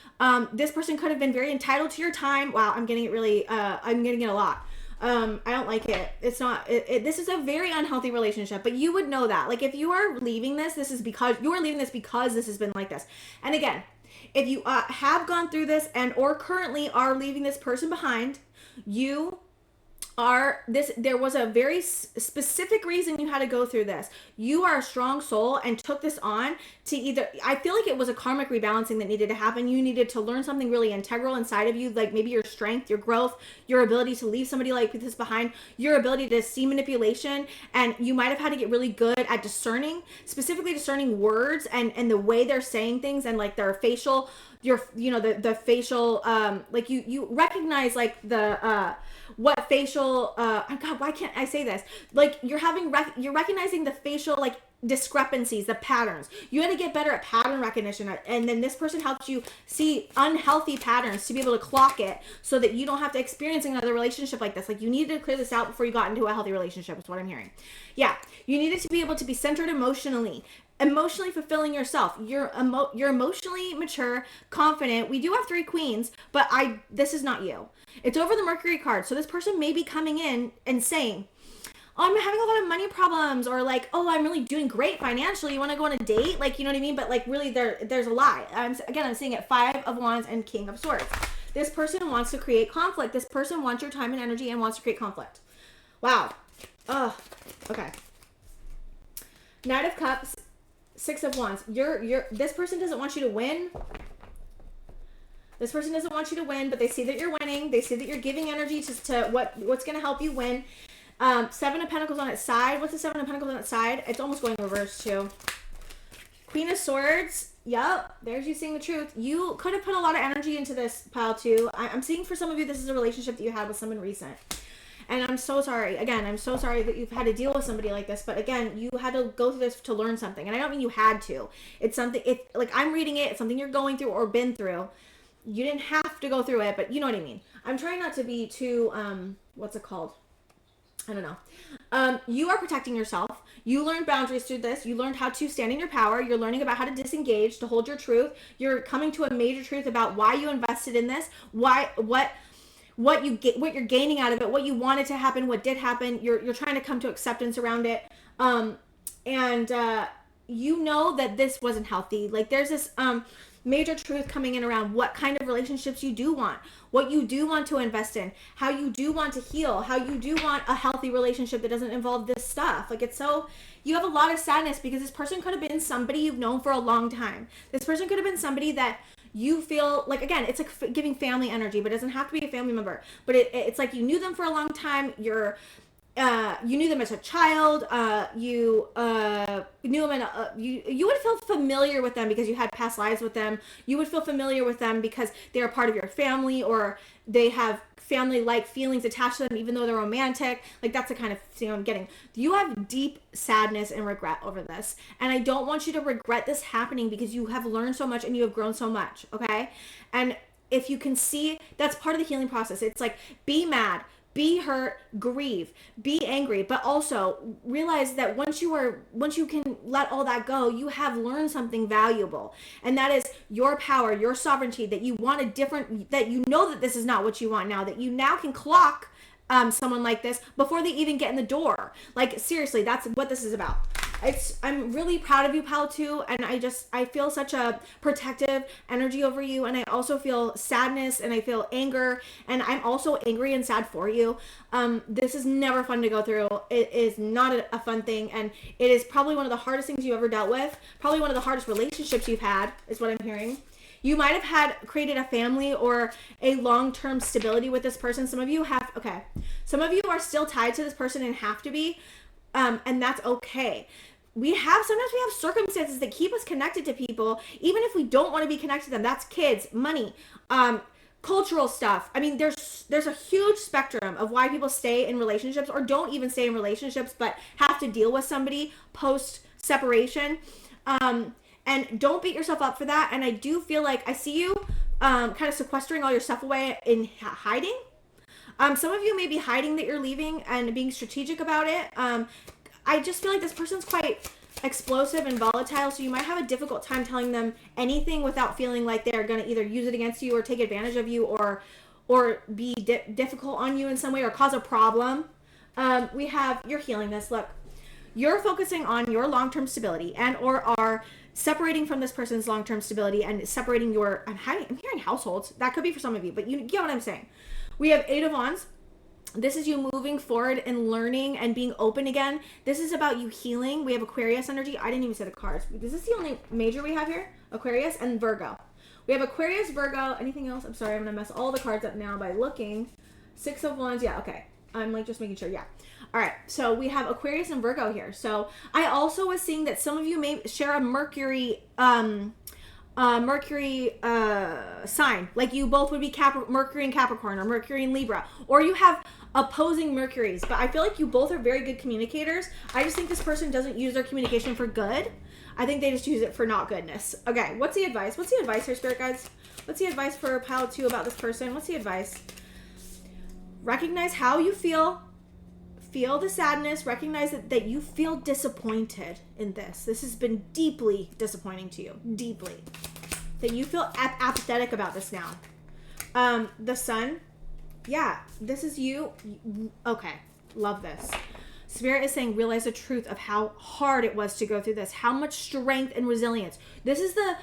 This person could have been very entitled to your time. Wow, I'm getting it really, I'm getting it a lot. I don't like it. It's not, this is a very unhealthy relationship, but you would know that. Like, if you are leaving this, this is because you are leaving this because this has been like this. And again, if you have gone through this and or currently are leaving this person behind, you are there was a very specific reason you had to go through this. You are a strong soul and took this on to either, I feel like it was a karmic rebalancing that needed to happen. You needed to learn something really integral inside of you, like maybe your strength, your growth, your ability to leave somebody like this behind, your ability to see manipulation, and you might have had to get really good at discerning, specifically discerning words and the way they're saying things, and like their facial, the facial, like you recognize like the what facial oh God, why can't I say this? Like, you're recognizing the facial like discrepancies, the patterns. You had to get better at pattern recognition, and then this person helps you see unhealthy patterns to be able to clock it so that you don't have to experience another relationship like this. Like, you needed to clear this out before you got into a healthy relationship, is what I'm hearing. Yeah, you needed to be able to be centered emotionally fulfilling yourself. You're emotionally mature, confident. We do have 3 queens, but this is not you. It's over the Mercury card. So this person may be coming in and saying, oh, I'm having a lot of money problems, or like, oh, I'm really doing great financially. You want to go on a date? Like, you know what I mean? But like, really, there's a lie. I'm seeing it 5 of Wands and King of Swords. This person wants to create conflict. This person wants your time and energy and wants to create conflict. Wow. Oh, okay. Knight of Cups, Six of Wands. This person doesn't want you to win. This person doesn't want you to win, but they see that you're winning. They see that you're giving energy to what's going to help you win. Seven of Pentacles on its side. What's the Seven of Pentacles on its side? It's almost going reverse too. Queen of Swords. Yep, there's you seeing the truth. You could have put a lot of energy into this pile too. I'm seeing for some of you this is a relationship that you had with someone recent. And I'm so sorry. Again, I'm so sorry that you've had to deal with somebody like this. But again, you had to go through this to learn something. And I don't mean you had to. It's something, like I'm reading it, it's something you're going through or been through. You didn't have to go through it, but you know what I mean. I'm trying not to be too, what's it called? I don't know. You are protecting yourself. You learned boundaries through this. You learned how to stand in your power. You're learning about how to disengage, to hold your truth. You're coming to a major truth about why you invested in this, what you're gaining out of it, what you wanted to happen, what did happen. You're trying to come to acceptance around it. You know that this wasn't healthy. Like there's this major truth coming in around what kind of relationships you do want, what you do want to invest in, how you do want to heal, how you do want a healthy relationship that doesn't involve this stuff. Like it's so, you have a lot of sadness because this person could have been somebody you've known for a long time. This person could have been somebody that you feel like, again, it's like giving family energy, but it doesn't have to be a family member, but it's like you knew them for a long time. You knew them as a child. You knew them you would feel familiar with them because you had past lives with them. You would feel familiar with them because they're a part of your family, or they have family-like feelings attached to them, even though they're romantic. Like that's the kind of thing I'm getting. You have deep sadness and regret over this, and I don't want you to regret this happening because you have learned so much and you have grown so much. Okay, and if you can see, that's part of the healing process. It's like be mad, be hurt, grieve, be angry, but also realize that once you can let all that go, you have learned something valuable. And that is your power, your sovereignty, that you want a different, that you know that this is not what you want now, that you now can clock someone like this before they even get in the door. Like seriously, that's what this is about. I'm really proud of you, pal, too, and I feel such a protective energy over you, and I also feel sadness, and I feel anger, and I'm also angry and sad for you. This is never fun to go through. It is not a fun thing, and it is probably one of the hardest things you've ever dealt with, probably one of the hardest relationships you've had, is what I'm hearing. You might have created a family or a long-term stability with this person. Some of you are still tied to this person and have to be, and that's okay. Sometimes we have circumstances that keep us connected to people, even if we don't want to be connected to them. That's kids, money, cultural stuff. I mean, there's a huge spectrum of why people stay in relationships or don't even stay in relationships, but have to deal with somebody post separation. And don't beat yourself up for that. And I do feel like I see you kind of sequestering all your stuff away in hiding. Some of you may be hiding that you're leaving and being strategic about it. I just feel like this person's quite explosive and volatile, so you might have a difficult time telling them anything without feeling like they're going to either use it against you or take advantage of you or be difficult on you in some way or cause a problem. You're healing this. Look, you're focusing on your long-term stability and or are separating from this person's long-term stability and separating I'm hearing households. That could be for some of you, but you get what I'm saying. We have Eight of Wands. This is you moving forward and learning and being open again. This is about you healing. We have Aquarius energy. I didn't even say the cards. Is this the only major we have here? Aquarius and Virgo. We have Aquarius, Virgo. Anything else? I'm sorry. I'm going to mess all the cards up now by looking. Six of Wands. Yeah, okay. I'm like just making sure. Yeah. All right. So we have Aquarius and Virgo here. So I also was seeing that some of you may share a Mercury sign. Like you both would be Mercury and Capricorn or Mercury and Libra. Or you have opposing Mercuries, but I feel like you both are very good communicators. I just think this person doesn't use their communication for good. I think they just use it for not goodness. Okay, what's the advice? What's the advice here, Spirit Guides? What's the advice for Pile 2 about this person? What's the advice? Recognize how you feel. Feel the sadness. Recognize that you feel disappointed in this. This has been deeply disappointing to you. Deeply. That you feel apathetic about this now. The Sun. Yeah, this is you. Okay, love this. Spirit is saying realize the truth of how hard it was to go through this. How much strength and resilience. This is the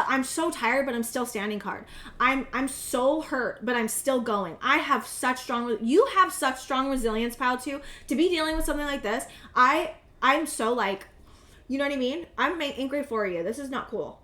I'm so tired but I'm still standing card. I'm so hurt but I'm still going. You have such strong resilience, Pile 2, to be dealing with something like this. I'm so like You know what I mean? I'm angry for you. This is not cool.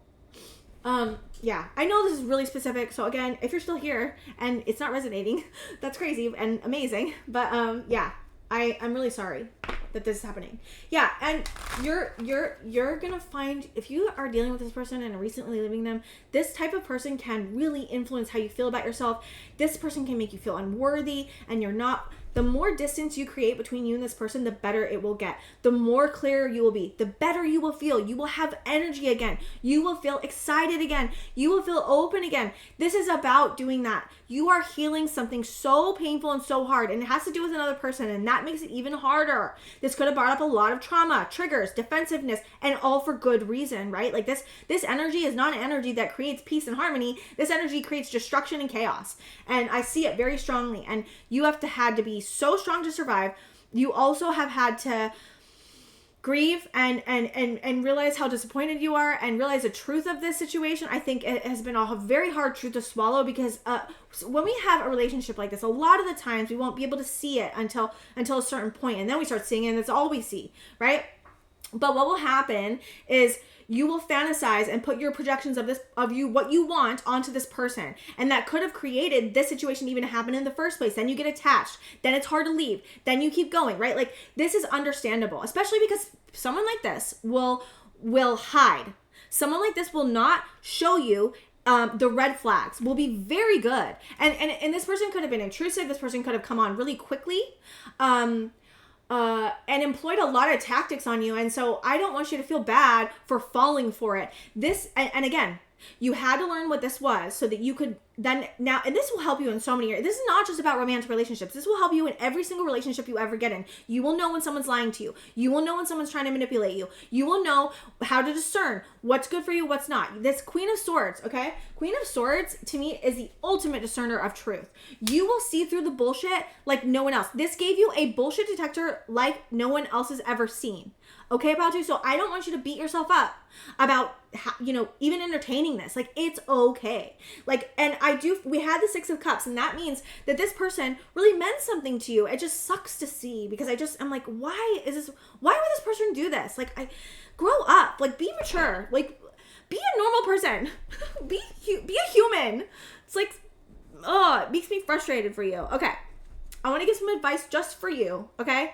Yeah, I know this is really specific. So again, if you're still here and it's not resonating, that's crazy and amazing. But yeah, I'm really sorry that this is happening. Yeah, and you're gonna find, if you are dealing with this person and recently leaving them, this type of person can really influence how you feel about yourself. This person can make you feel unworthy, and you're not. The more distance you create between you and this person, the better it will get. The more clear you will be, the better you will feel. You will have energy again. You will feel excited again. You will feel open again. This is about doing that. You are healing something so painful and so hard, and it has to do with another person, and that makes it even harder. This could have brought up a lot of trauma, triggers, defensiveness, and all for good reason, right? Like this energy is not an energy that creates peace and harmony. This energy creates destruction and chaos. And I see it very strongly. And you have had to be so strong to survive. You also have had to grieve and realize how disappointed you are and realize the truth of this situation. I think it has been a very hard truth to swallow, because when we have a relationship like this, a lot of the times we won't be able to see it until a certain point, and then we start seeing it, and that's all we see, right? But what will happen is you will fantasize and put your projections of you, what you want, onto this person. And that could have created this situation even to happen in the first place. Then you get attached. Then it's hard to leave. Then you keep going, right? Like, this is understandable, especially because someone like this will hide. Someone like this will not show you the red flags, will be very good. And this person could have been intrusive. This person could have come on really quickly. And employed a lot of tactics on you. And so I don't want you to feel bad for falling for it. And again, you had to learn what this was so that you could then now, and this will help you in so many areas. This is not just about romantic relationships. This will help you in every single relationship you ever get in. You will know when someone's lying to you. You will know when someone's trying to manipulate you. You will know how to discern what's good for you, what's not. This Queen of Swords, okay? Queen of Swords, to me, is the ultimate discerner of truth. You will see through the bullshit like no one else. This gave you a bullshit detector like no one else has ever seen. Okay, about you? So I don't want you to beat yourself up about, even entertaining this. Like, it's okay. Like, and we had the Six of Cups, and that means that this person really meant something to you. It just sucks to see, because I'm like, why would this person do this? Like, grow up, like, be mature, like, be a normal person, be a human. It's like, it makes me frustrated for you. Okay. I want to give some advice just for you. Okay.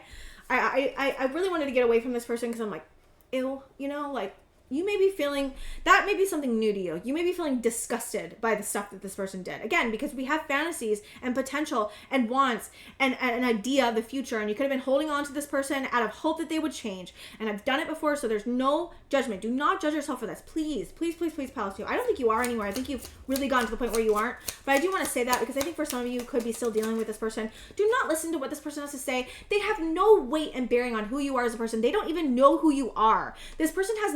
I really wanted to get away from this person because I'm like, ew, like, you may be feeling, that may be something new to you. You may be feeling disgusted by the stuff that this person did. Again, because we have fantasies and potential and wants and an idea of the future. And you could have been holding on to this person out of hope that they would change. And I've done it before, so there's no judgment. Do not judge yourself for this. Please, please, please, please, Palace 2. I don't think you are anymore. I think you've really gotten to the point where you aren't. But I do want to say that because I think for some of you could be still dealing with this person. Do not listen to what this person has to say. They have no weight and bearing on who you are as a person. They don't even know who you are. This person does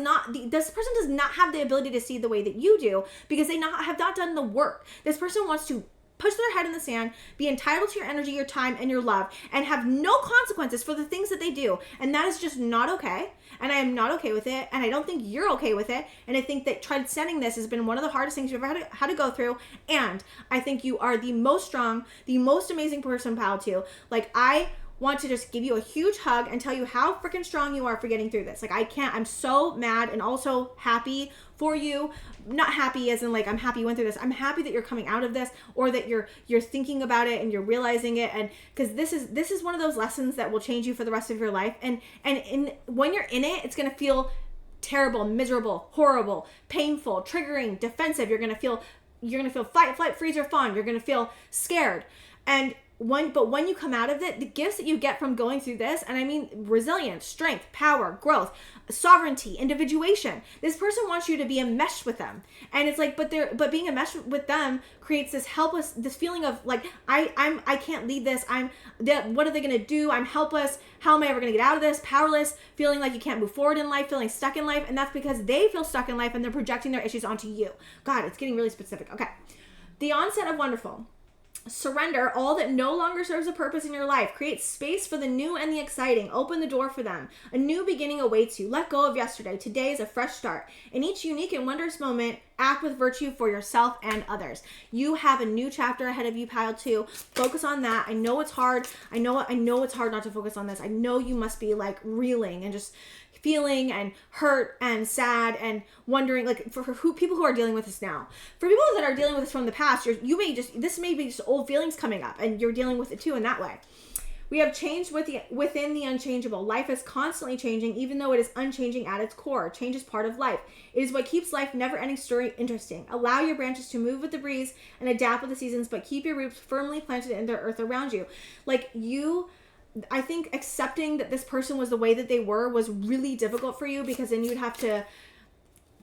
not have the ability to see the way that you do because they have not done the work. This person wants to push their head in the sand, be entitled to your energy, your time, and your love, and have no consequences for the things that they do. And that is just not okay. And I am not okay with it. And I don't think you're okay with it. And I think that transcending this has been one of the hardest things you've ever had to go through. And I think you are the most strong, the most amazing person, Pal, too. Like, I want to just give you a huge hug and tell you how freaking strong you are for getting through this. Like, I'm so mad and also happy for you. Not happy as in like, I'm happy you went through this. I'm happy that you're coming out of this, or that you're thinking about it and you're realizing it. And because this is one of those lessons that will change you for the rest of your life. And when you're in it, it's going to feel terrible, miserable, horrible, painful, triggering, defensive. You're going to feel fight, flight, freeze, or fawn. You're going to feel scared. But when you come out of it, the gifts that you get from going through this, and I mean resilience, strength, power, growth, sovereignty, individuation. This person wants you to be enmeshed with them. And it's like, but being enmeshed with them creates this feeling of like, I can't lead this. What are they going to do? I'm helpless. How am I ever going to get out of this? Powerless, feeling like you can't move forward in life, feeling stuck in life. And that's because they feel stuck in life and they're projecting their issues onto you. God, it's getting really specific. Okay. The onset of wonderful. Surrender all that no longer serves a purpose in your life. Create space for the new and the exciting. Open the door for them. A new beginning awaits you. Let go of yesterday. Today is a fresh start. In each unique and wondrous moment, act with virtue for yourself and others. You have a new chapter ahead of you, pile 2. Focus on that. I know it's hard. I know it's hard not to focus on this. I know you must be like reeling and just feeling and hurt and sad and wondering, like, for people who are dealing with this now. For people that are dealing with this from the past, this may be just old feelings coming up, and you're dealing with it too in that way. We have changed within the unchangeable. Life is constantly changing, even though it is unchanging at its core. Change is part of life. It is what keeps life never-ending story interesting. Allow your branches to move with the breeze and adapt with the seasons, but keep your roots firmly planted in the earth around you. I think accepting that this person was the way that they were was really difficult for you, because then you'd have to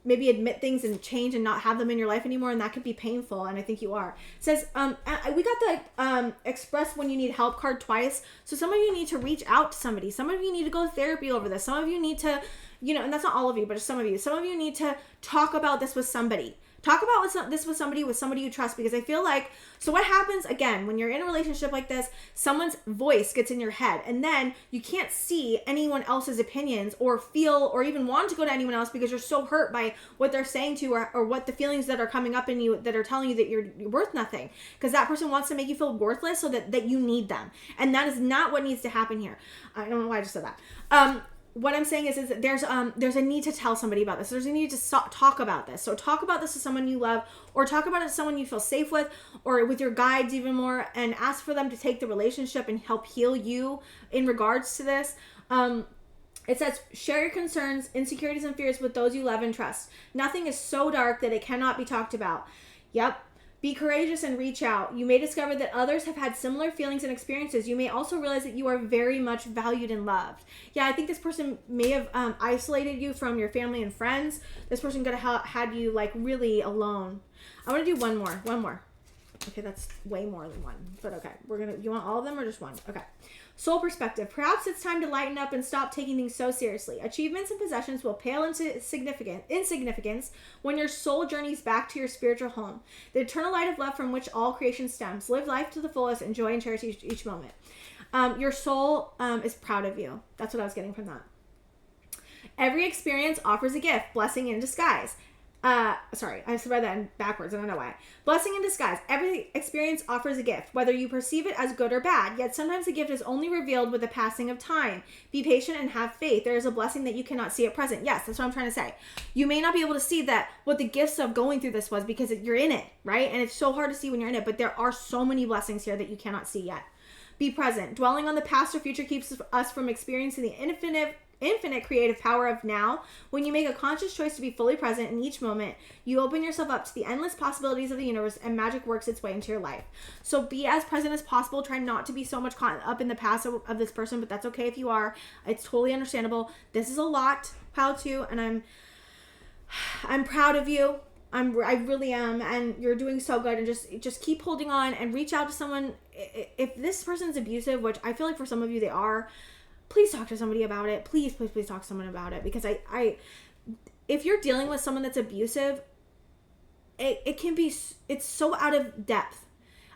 maybe admit things and change and not have them in your life anymore, and that could be painful, and I think you are. It says, we got the express when you need help card twice, so some of you need to reach out to somebody. Some of you need to go to therapy over this. Some of you need to, and that's not all of you, but just some of you need to talk about this with somebody. Talk about this with somebody you trust, because I feel like, so what happens again when you're in a relationship like this, someone's voice gets in your head, and then you can't see anyone else's opinions or feel or even want to go to anyone else because you're so hurt by what they're saying to you, or what the feelings that are coming up in you that are telling you that you're worth nothing, because that person wants to make you feel worthless so that you need them, and that is not what needs to happen here. I don't know why I just said that. What I'm saying is that there's a need to tell somebody about this. There's a need to talk about this. So talk about this to someone you love, or talk about it to someone you feel safe with, or with your guides even more, and ask for them to take the relationship and help heal you in regards to this. It says, share your concerns, insecurities, and fears with those you love and trust. Nothing is so dark that it cannot be talked about. Yep. Be courageous and reach out. You may discover that others have had similar feelings and experiences. You may also realize that you are very much valued and loved. Yeah, I think this person may have isolated you from your family and friends. This person could have had you like really alone. I want to do one more. Okay, that's way more than one, but okay. You want all of them or just one? Okay. Soul perspective. Perhaps it's time to lighten up and stop taking things so seriously. Achievements and possessions will pale into insignificance when your soul journeys back to your spiritual home. The eternal light of love from which all creation stems. Live life to the fullest, enjoy and cherish each moment. Your soul is proud of you. That's what I was getting from that. Every experience offers a gift, blessing in disguise. Sorry, I read that backwards. I don't know why. Blessing in disguise. Every experience offers a gift, whether you perceive it as good or bad. Yet sometimes the gift is only revealed with the passing of time. Be patient and have faith. There is a blessing that you cannot see at present. Yes, that's what I'm trying to say. You may not be able to see that what the gifts of going through this was, because you're in it, right? And it's so hard to see when you're in it, but there are so many blessings here that you cannot see yet. Be present. Dwelling on the past or future keeps us from experiencing the infinite creative power of now. When you make a conscious choice to be fully present in each moment, you open yourself up to the endless possibilities of the universe, and magic works its way into your life. So be as present as possible. Try not to be so much caught up in the past of this person, but that's okay if you are. It's totally understandable. This is a lot, pile 2, and I'm proud of you. I really am, and you're doing so good, and just keep holding on and reach out to someone. If this person's abusive, which I feel like for some of you they are, please talk to somebody about it. Please talk to someone about it, because if you're dealing with someone that's abusive, it's so out of depth.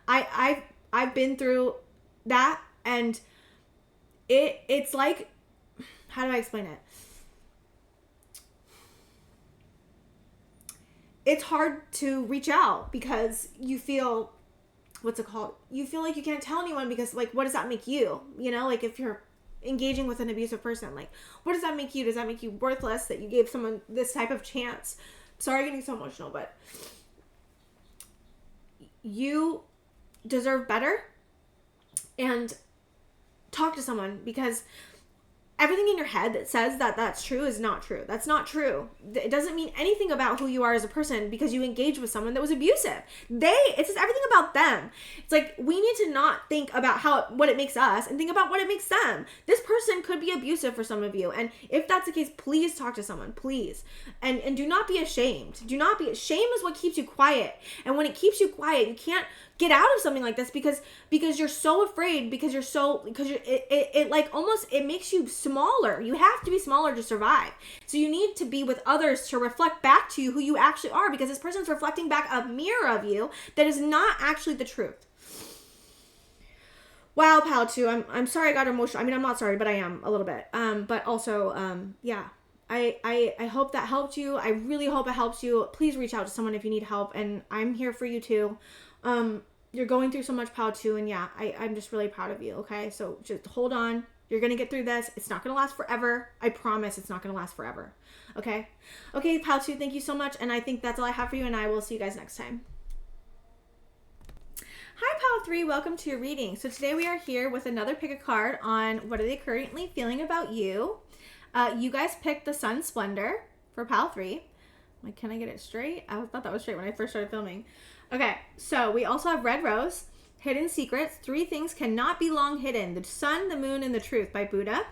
I've been through that, and it's like, how do I explain it? It's hard to reach out because you feel, what's it called? You feel like you can't tell anyone because, like, what does that make you? Like if you're engaging with an abusive person, like, what does that make you? Does that make you worthless that you gave someone this type of chance? Sorry, getting so emotional, but you deserve better, and talk to someone, because everything in your head that says that that's true is not true. That's not true. It doesn't mean anything about who you are as a person because you engage with someone that was abusive. It says everything about them. It's like, we need to not think about what it makes us and think about what it makes them. This person could be abusive for some of you. And if that's the case, please talk to someone, please. And do not be ashamed. Shame is what keeps you quiet. And when it keeps you quiet, you can't get out of something like this because you're so afraid, it like almost, it makes you smaller. You have to be smaller to survive. So you need to be with others to reflect back to you who you actually are, because this person's reflecting back a mirror of you that is not actually the truth. Wow, pal 2, I'm sorry I got emotional. I mean, I'm not sorry, but I am a little bit. But also, yeah. I hope that helped you. I really hope it helps you. Please reach out to someone if you need help, and I'm here for you too. You're going through so much, Pal, too, and yeah, I'm just really proud of you, okay? So just hold on. You're going to get through this. It's not going to last forever. I promise it's not going to last forever, okay? Okay, Pal, too, thank you so much, and I think that's all I have for you, and I will see you guys next time. Hi, Pal 3. Welcome to your reading. So today we are here with another pick a card on what are they currently feeling about you. You guys picked the Sun Splendor for Pal 3. Like, can I get it straight? I thought that was straight when I first started filming. Okay, so we also have Red Rose, Hidden Secrets, 3 Things Cannot Be Long Hidden, The Sun, the Moon, and the Truth by Buddha.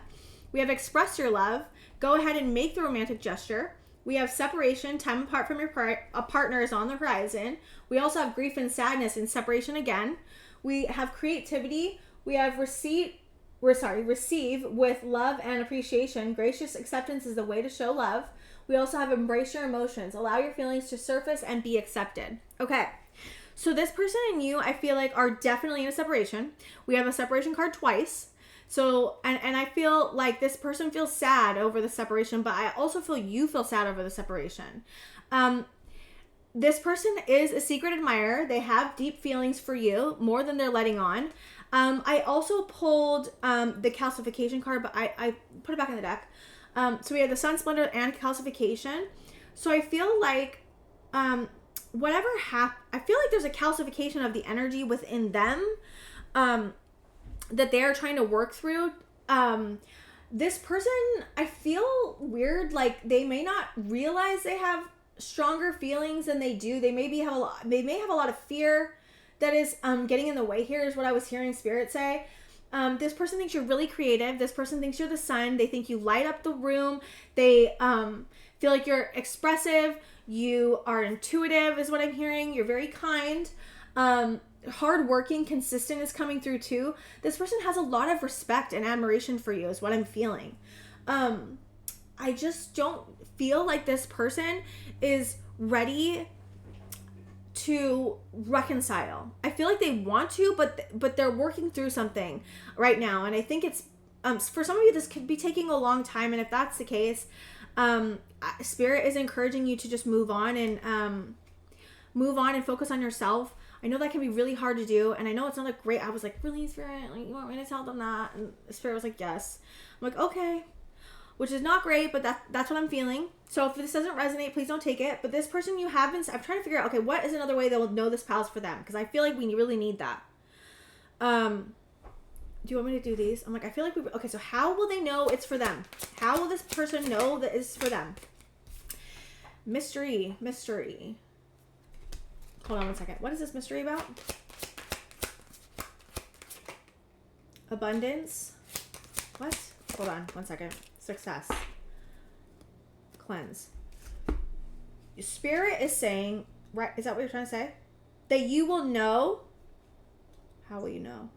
We have Express Your Love, Go Ahead and Make the Romantic Gesture. We have Separation, Time Apart from Your Partner is on the Horizon. We also have Grief and Sadness and Separation Again. We have Creativity. We have Receive with Love and Appreciation. Gracious Acceptance is the way to show love. We also have Embrace Your Emotions. Allow your feelings to surface and be accepted. Okay. So this person and you, I feel like, are definitely in a separation. We have a separation card twice. So, and I feel like this person feels sad over the separation, but I also feel you feel sad over the separation. This person is a secret admirer. They have deep feelings for you, more than they're letting on. I also pulled the calcification card, but I put it back in the deck. So we have the Sun Splendor and calcification. So I feel like I feel like there's a calcification of the energy within them that they are trying to work through. This person, I feel weird, like they may not realize they have stronger feelings than they do. They may have a lot of fear that is getting in the way here, is what I was hearing Spirit say. This person thinks you're really creative. This person thinks you're the sun. They think you light up the room. They feel like you're expressive. You are intuitive is what I'm hearing. You're very kind. Hardworking, consistent is coming through too. This person has a lot of respect and admiration for you is what I'm feeling. I just don't feel like this person is ready to reconcile. I feel like they want to, but they're working through something right now. And I think it's, for some of you, this could be taking a long time. And if that's the case, Spirit is encouraging you to just move on and focus on yourself. I know that can be really hard to do. And I know it's not like great. I was like, really, Spirit? Like, you want me to tell them that? And Spirit was like, yes. I'm like, okay. Which is not great, but that's what I'm feeling. So if this doesn't resonate, please don't take it. But this person you have been, I'm trying to figure out, okay, what is another way they'll know this pal's for them? Because I feel like we really need that. Do you want me to do these? I'm like, I feel like okay, so how will they know it's for them? How will this person know that it's for them? Mystery. Hold on one second. What is this mystery about? Abundance. What? Hold on one second. Success. Cleanse. Spirit is saying, right? Is that what you're trying to say? That you will know. How will you know?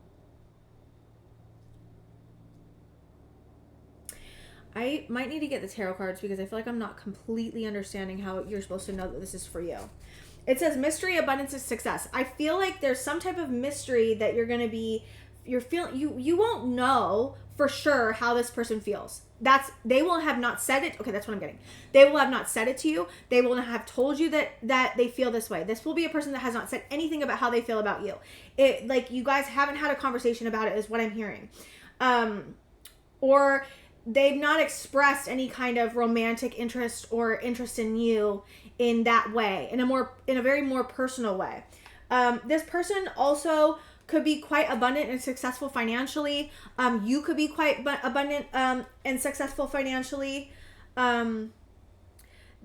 I might need to get the tarot cards because I feel like I'm not completely understanding how you're supposed to know that this is for you. It says mystery, abundance, and success. I feel like there's some type of mystery that you won't know for sure how this person feels. They will have not said it. Okay, that's what I'm getting. They will have not said it to you. They will not have told you that they feel this way. This will be a person that has not said anything about how they feel about you. Like you guys haven't had a conversation about it is what I'm hearing. Or they've not expressed any kind of romantic interest or interest in you in that way, in a very more personal way. This person also could be quite abundant and successful financially. You could be quite abundant and successful financially.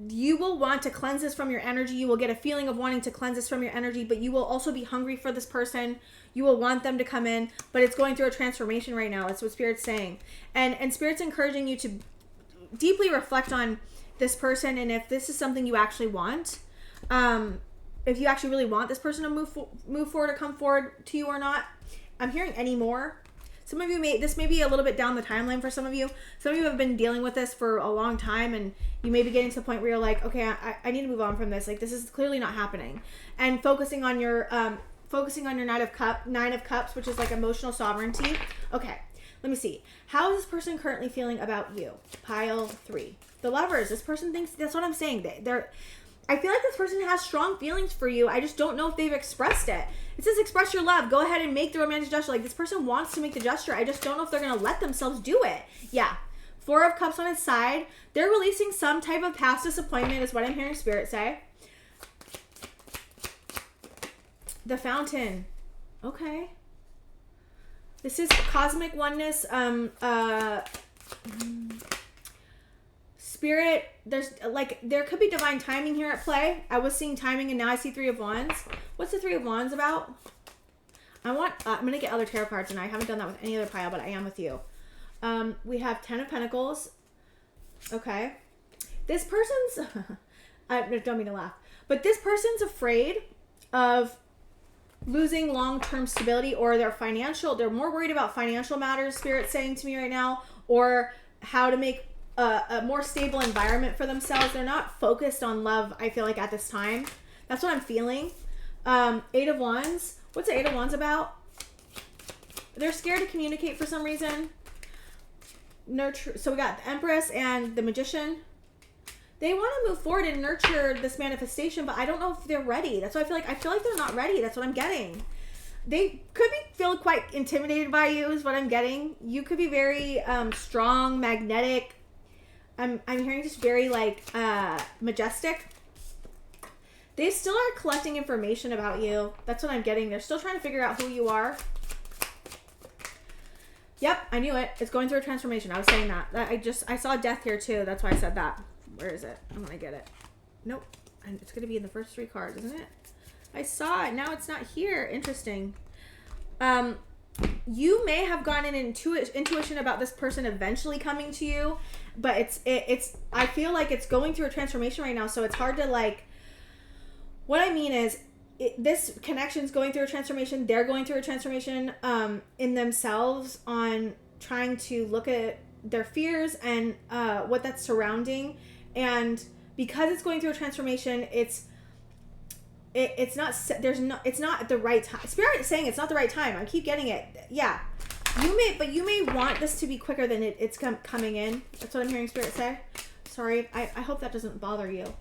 You will want to cleanse this from your energy. You will get a feeling of wanting to cleanse this from your energy, but you will also be hungry for this person. You will want them to come in, but it's going through a transformation right now. That's what Spirit's saying. And Spirit's encouraging you to deeply reflect on this person and if this is something you actually want. If you actually really want this person to move forward or come forward to you or not. I'm hearing any more. Some of you this may be a little bit down the timeline for some of you. Some of you have been dealing with this for a long time and you may be getting to the point where you're like, okay, I need to move on from this. Like, this is clearly not happening. And focusing on your Nine of Cups, which is like emotional sovereignty. Okay. Let me see. How is this person currently feeling about you? Pile 3. The Lovers. This person thinks, that's what I'm saying. I feel like this person has strong feelings for you. I just don't know if they've expressed it. It says express your love. Go ahead and make the romantic gesture. Like, this person wants to make the gesture. I just don't know if they're going to let themselves do it. Yeah. 4 of Cups on his side. They're releasing some type of past disappointment is what I'm hearing Spirit say. The Fountain. Okay. This is cosmic oneness. Spirit, there could be divine timing here at play. I was seeing timing and now I see 3 of Wands. What's the 3 of Wands about? I'm going to get other tarot cards and I haven't done that with any other pile, but I am with you. We have 10 of Pentacles. Okay. This person's, I don't mean to laugh, but this person's afraid of losing long-term stability, or they're more worried about financial matters, Spirit's saying to me right now, or how to make a more stable environment for themselves. They're not focused on love, I feel like, at this time. That's what I'm feeling. 8 of Wands. What's the 8 of Wands about? They're scared to communicate for some reason. Nurture. So we got the Empress and the Magician. They want to move forward and nurture this manifestation, but I don't know if they're ready. That's why I feel like they're not ready. That's what I'm getting. They could feel quite intimidated by you is what I'm getting. You could be very strong, magnetic. I'm hearing just very majestic. They still are collecting information about you. That's what I'm getting. They're still trying to figure out who you are. Yep, I knew it. It's going through a transformation. I was saying that. I saw death here too. That's why I said that. Where is it? I'm going to get it. Nope. It's going to be in the first 3 cards, isn't it? I saw it. Now it's not here. Interesting. You may have gotten an intuition about this person eventually coming to you, but I feel like it's going through a transformation right now, so it's hard to what I mean is this connection's going through a transformation. They're going through a transformation in themselves on trying to look at their fears and what that's surrounding. And because it's going through a transformation, it's not at the right time. Spirit is saying it's not the right time. I keep getting it. Yeah. You may want this to be quicker than it's coming in. That's what I'm hearing Spirit say. Sorry. I hope that doesn't bother you.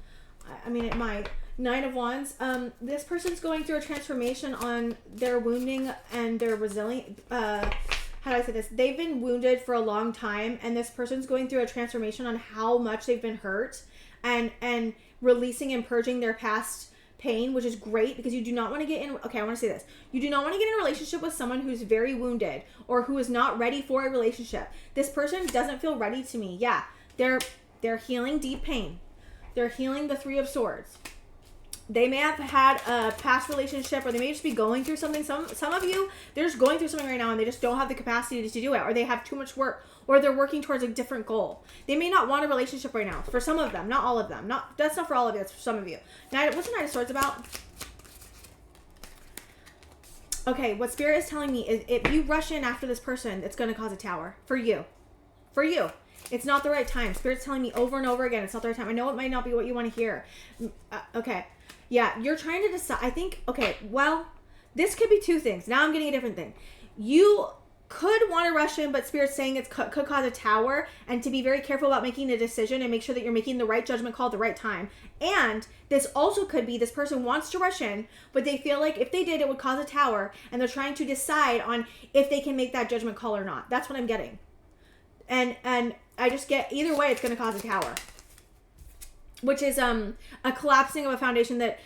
I mean, it might. 9 of Wands. This person's going through a transformation on their wounding and their resilient, how do I say this? They've been wounded for a long time, and this person's going through a transformation on how much they've been hurt and releasing and purging their past pain, which is great because you do not want to get in. Okay, I want to say this. You do not want to get in a relationship with someone who's very wounded or who is not ready for a relationship. This person doesn't feel ready to me. Yeah, they're healing deep pain. They're healing the 3 of Swords. They may have had a past relationship, or they may just be going through something. Some of you, they're just going through something right now and they just don't have the capacity to do it, or they have too much work, or they're working towards a different goal. They may not want a relationship right now. For some of them, not all of them. That's not for all of you, that's for some of you. What's the Knight of Swords about? Okay, what Spirit is telling me is if you rush in after this person, it's going to cause a tower. For you. For you. It's not the right time. Spirit's telling me over and over again, it's not the right time. I know it might not be what you want to hear. Okay. Yeah, you're trying to decide. I think, okay, well, this could be 2 things. Now I'm getting a different thing. You could want to rush in, but Spirit's saying it could cause a tower, and to be very careful about making a decision and make sure that you're making the right judgment call at the right time. And this also could be this person wants to rush in, but they feel like if they did, it would cause a tower, and they're trying to decide on if they can make that judgment call or not. That's what I'm getting. And I just get, either way, it's going to cause a tower. Which is a collapsing of a foundation that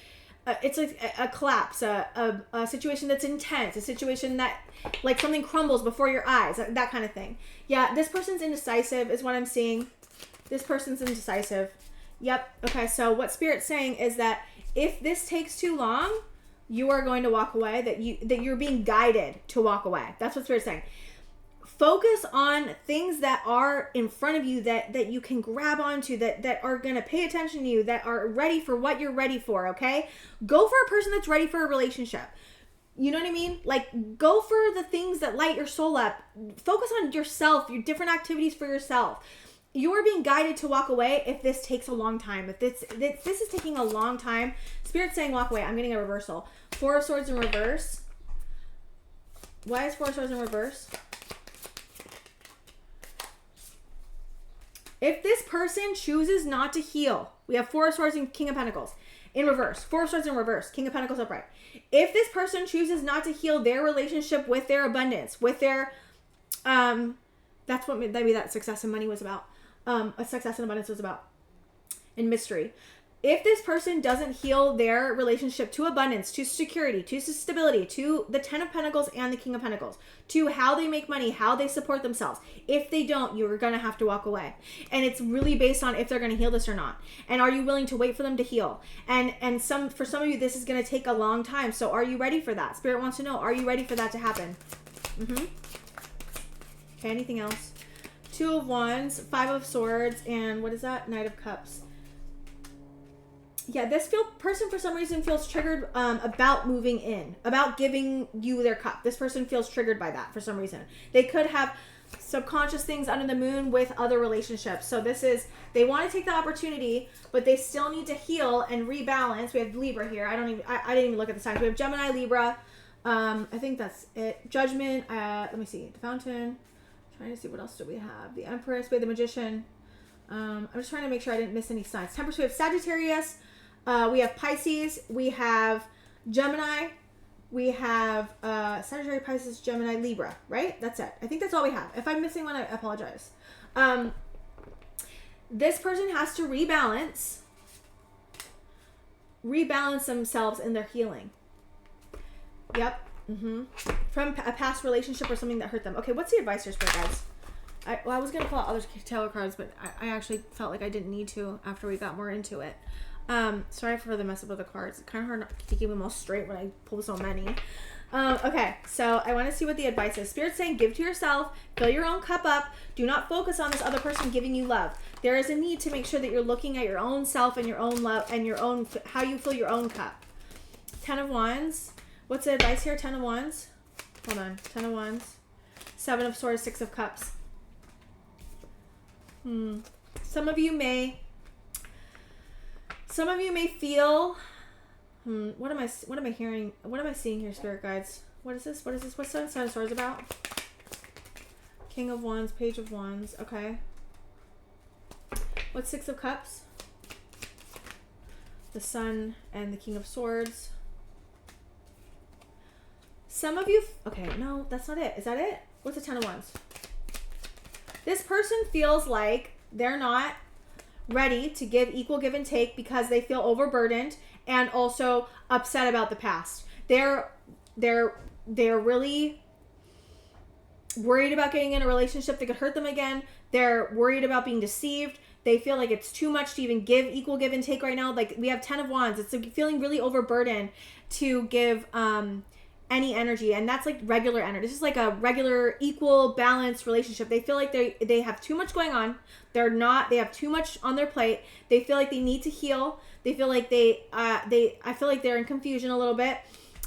it's like a collapse, a situation that's intense, a situation that like something crumbles before your eyes, that kind of thing. Yeah, this person's indecisive is what I'm seeing. This person's indecisive. Yep. Okay, so what Spirit's saying is that if this takes too long, you are going to walk away, that you're being guided to walk away. That's what Spirit's saying. Focus on things that are in front of you that you can grab onto, that are going to pay attention to you, that are ready for what you're ready for, okay? Go for a person that's ready for a relationship. You know what I mean? Like, go for the things that light your soul up. Focus on yourself, your different activities for yourself. You are being guided to walk away if this takes a long time. If this is taking a long time, Spirit's saying walk away. I'm getting a reversal. 4 of Swords in reverse. Why is 4 of Swords in reverse? If this person chooses not to heal, we have Four of Swords and King of Pentacles in reverse. Four of Swords in reverse. King of Pentacles upright. If this person chooses not to heal their relationship with their abundance, with their, that's what maybe that success and money was about. A success and abundance was about. In mystery. If this person doesn't heal their relationship to abundance, to security, to stability, to the 10 of Pentacles and the King of Pentacles, to how they make money, how they support themselves, if they don't, you're going to have to walk away. And it's really based on if they're going to heal this or not. And are you willing to wait for them to heal? And for some of you, this is going to take a long time. So are you ready for that? Spirit wants to know, are you ready for that to happen? Okay, anything else? Two of Wands, Five of Swords, and what is that? Knight of Cups. Yeah, this person for some reason feels triggered about moving in, about giving you their cup. This person feels triggered by that for some reason. They could have subconscious things under the moon with other relationships. So they want to take the opportunity, but they still need to heal and rebalance. We have Libra here. I didn't even look at the signs. We have Gemini, Libra. I think that's it. Judgment. Let me see. The Fountain. I'm trying to see what else do we have. The Empress. We have the Magician. I'm just trying to make sure I didn't miss any signs. Temperance. We have Sagittarius. We have Pisces, we have Gemini, we have Sagittarius, Pisces, Gemini, Libra, right? That's it. I think that's all we have. If I'm missing one, I apologize. This person has to rebalance themselves in their healing. Yep. From a past relationship or something that hurt them. Okay, what's the advice here, Spirit guys? I was going to pull out other tarot cards, but I actually felt like I didn't need to after we got more into it. Sorry for the mess up with the cards. It's kind of hard not to keep them all straight when I pull so many. Okay, so I want to see what the advice is. Spirit's saying, give to yourself, fill your own cup up. Do not focus on this other person giving you love. There is a need to make sure that you're looking at your own self and your own love and your own, how you fill your own cup. 10 of Wands. What's the advice here? 10 of Wands. Hold on. 10 of Wands. 7 of Swords, 6 of Cups. Some of you may feel, what am I hearing? What am I seeing here, Spirit guides? What is this? What's Seven of Swords about? King of Wands, Page of Wands. Okay. What's 6 of Cups? The Sun and the King of Swords. Some of you, okay, no, that's not it. Is that it? What's the 10 of Wands? This person feels like they're not ready to give equal give and take because they feel overburdened and also upset about the past. They're really worried about getting in a relationship that could hurt them again. They're worried about being deceived. They feel like it's too much to even give equal give and take right now. Like we have 10 of Wands. It's like feeling really overburdened to give any energy, and that's like regular energy. This is like a regular equal balanced relationship. They feel like they have too much going on. They have too much on their plate. They feel like they need to heal. They feel like I feel like they're in confusion a little bit.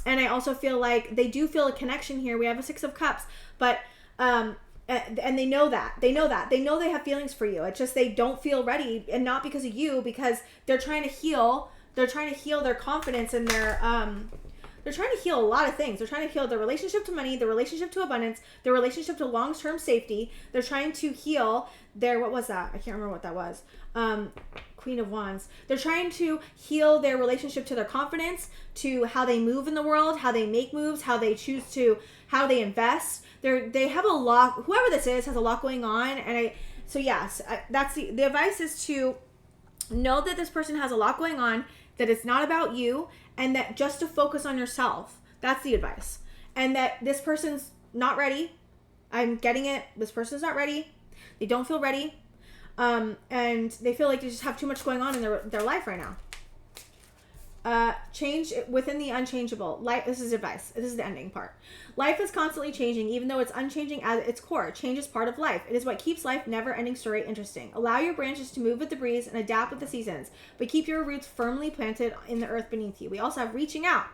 And I also feel like they do feel a connection here. We have a 6 of Cups, but and they know that. They know they have feelings for you. It's just they don't feel ready, and not because of you, because they're trying to heal. They're trying to heal their confidence and their they're trying to heal a lot of things. They're trying to heal their relationship to money, their relationship to abundance, their relationship to long-term safety. They're trying to heal their, what was that? I can't remember what that was. Queen of Wands. They're trying to heal their relationship to their confidence, to how they move in the world, how they make moves, how they how they invest. They have a lot, whoever this is has a lot going on. And that's the advice is to know that this person has a lot going on, that it's not about you, and that just to focus on yourself. That's the advice. And that this person's not ready. I'm getting it. This person's not ready. They don't feel ready. And they feel like they just have too much going on in their life right now. Change within the unchangeable. This is advice. This is the ending part. Life is constantly changing, even though it's unchanging at its core. Change is part of life. It is what keeps life never-ending story interesting. Allow your branches to move with the breeze and adapt with the seasons, but keep your roots firmly planted in the earth beneath you. We also have reaching out.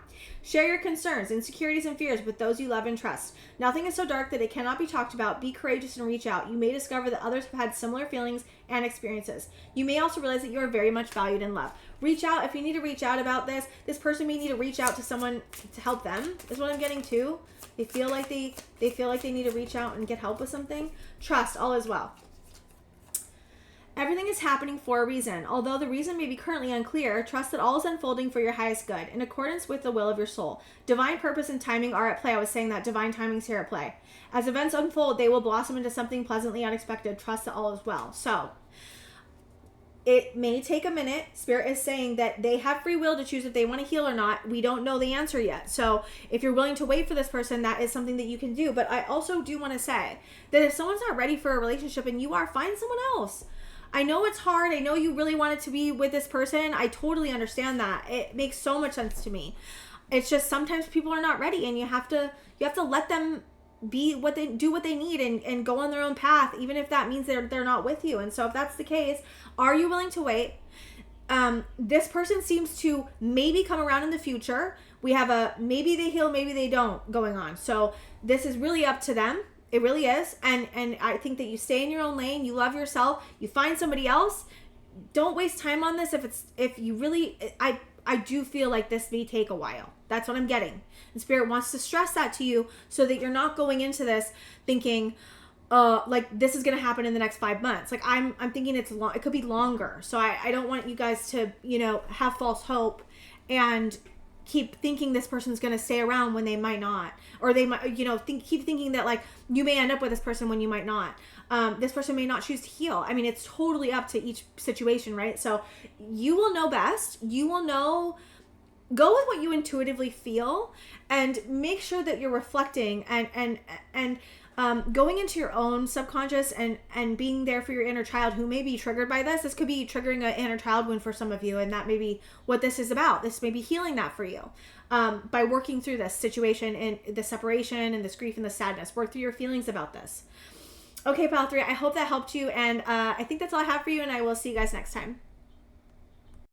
Share your concerns, insecurities, and fears with those you love and trust. Nothing is so dark that it cannot be talked about. Be courageous and reach out. You may discover that others have had similar feelings and experiences. You may also realize that you are very much valued and loved. Reach out if you need to reach out about this. This person may need to reach out to someone to help them, is what I'm getting to. They feel like they need to reach out and get help with something. Trust, all is well. Everything is happening for a reason. Although the reason may be currently unclear, trust that all is unfolding for your highest good, in accordance with the will of your soul. Divine purpose and timing are at play. I was saying that divine timing's here at play. As events unfold, they will blossom into something pleasantly unexpected. Trust that all is well. So, it may take a minute. Spirit is saying that they have free will to choose if they want to heal or not. We don't know the answer yet. So if you're willing to wait for this person, that is something that you can do. But I also do want to say that if someone's not ready for a relationship and you are, find someone else. I know it's hard. I know you really wanted to be with this person. I totally understand that. It makes so much sense to me. It's just sometimes people are not ready, and you have to let them be what they need and go on their own path, even if that means they're not with you. And so if that's the case, are you willing to wait? This person seems to maybe come around in the future. We have a maybe they heal, maybe they don't going on. So this is really up to them. It really is. And I think that you stay in your own lane. You love yourself. You find somebody else. Don't waste time on this. If you really, I do feel like this may take a while. That's what I'm getting. And Spirit wants to stress that to you so that you're not going into this thinking, like this is going to happen in the next 5 months. Like I'm thinking it could be longer. So I don't want you guys to, have false hope and keep thinking this person's going to stay around when they might not, or they might, keep thinking that like you may end up with this person when you might not. This person may not choose to heal. I mean, it's totally up to each situation, right? So you will know best. You will know. Go with what you intuitively feel, and make sure that you're reflecting and going into your own subconscious and being there for your inner child who may be triggered by this. This could be triggering an inner child wound for some of you, and that may be what this is about. This may be healing that for you by working through this situation and the separation and this grief and the sadness. Work through your feelings about this. Okay, Pal 3, I hope that helped you, and I think that's all I have for you, and I will see you guys next time.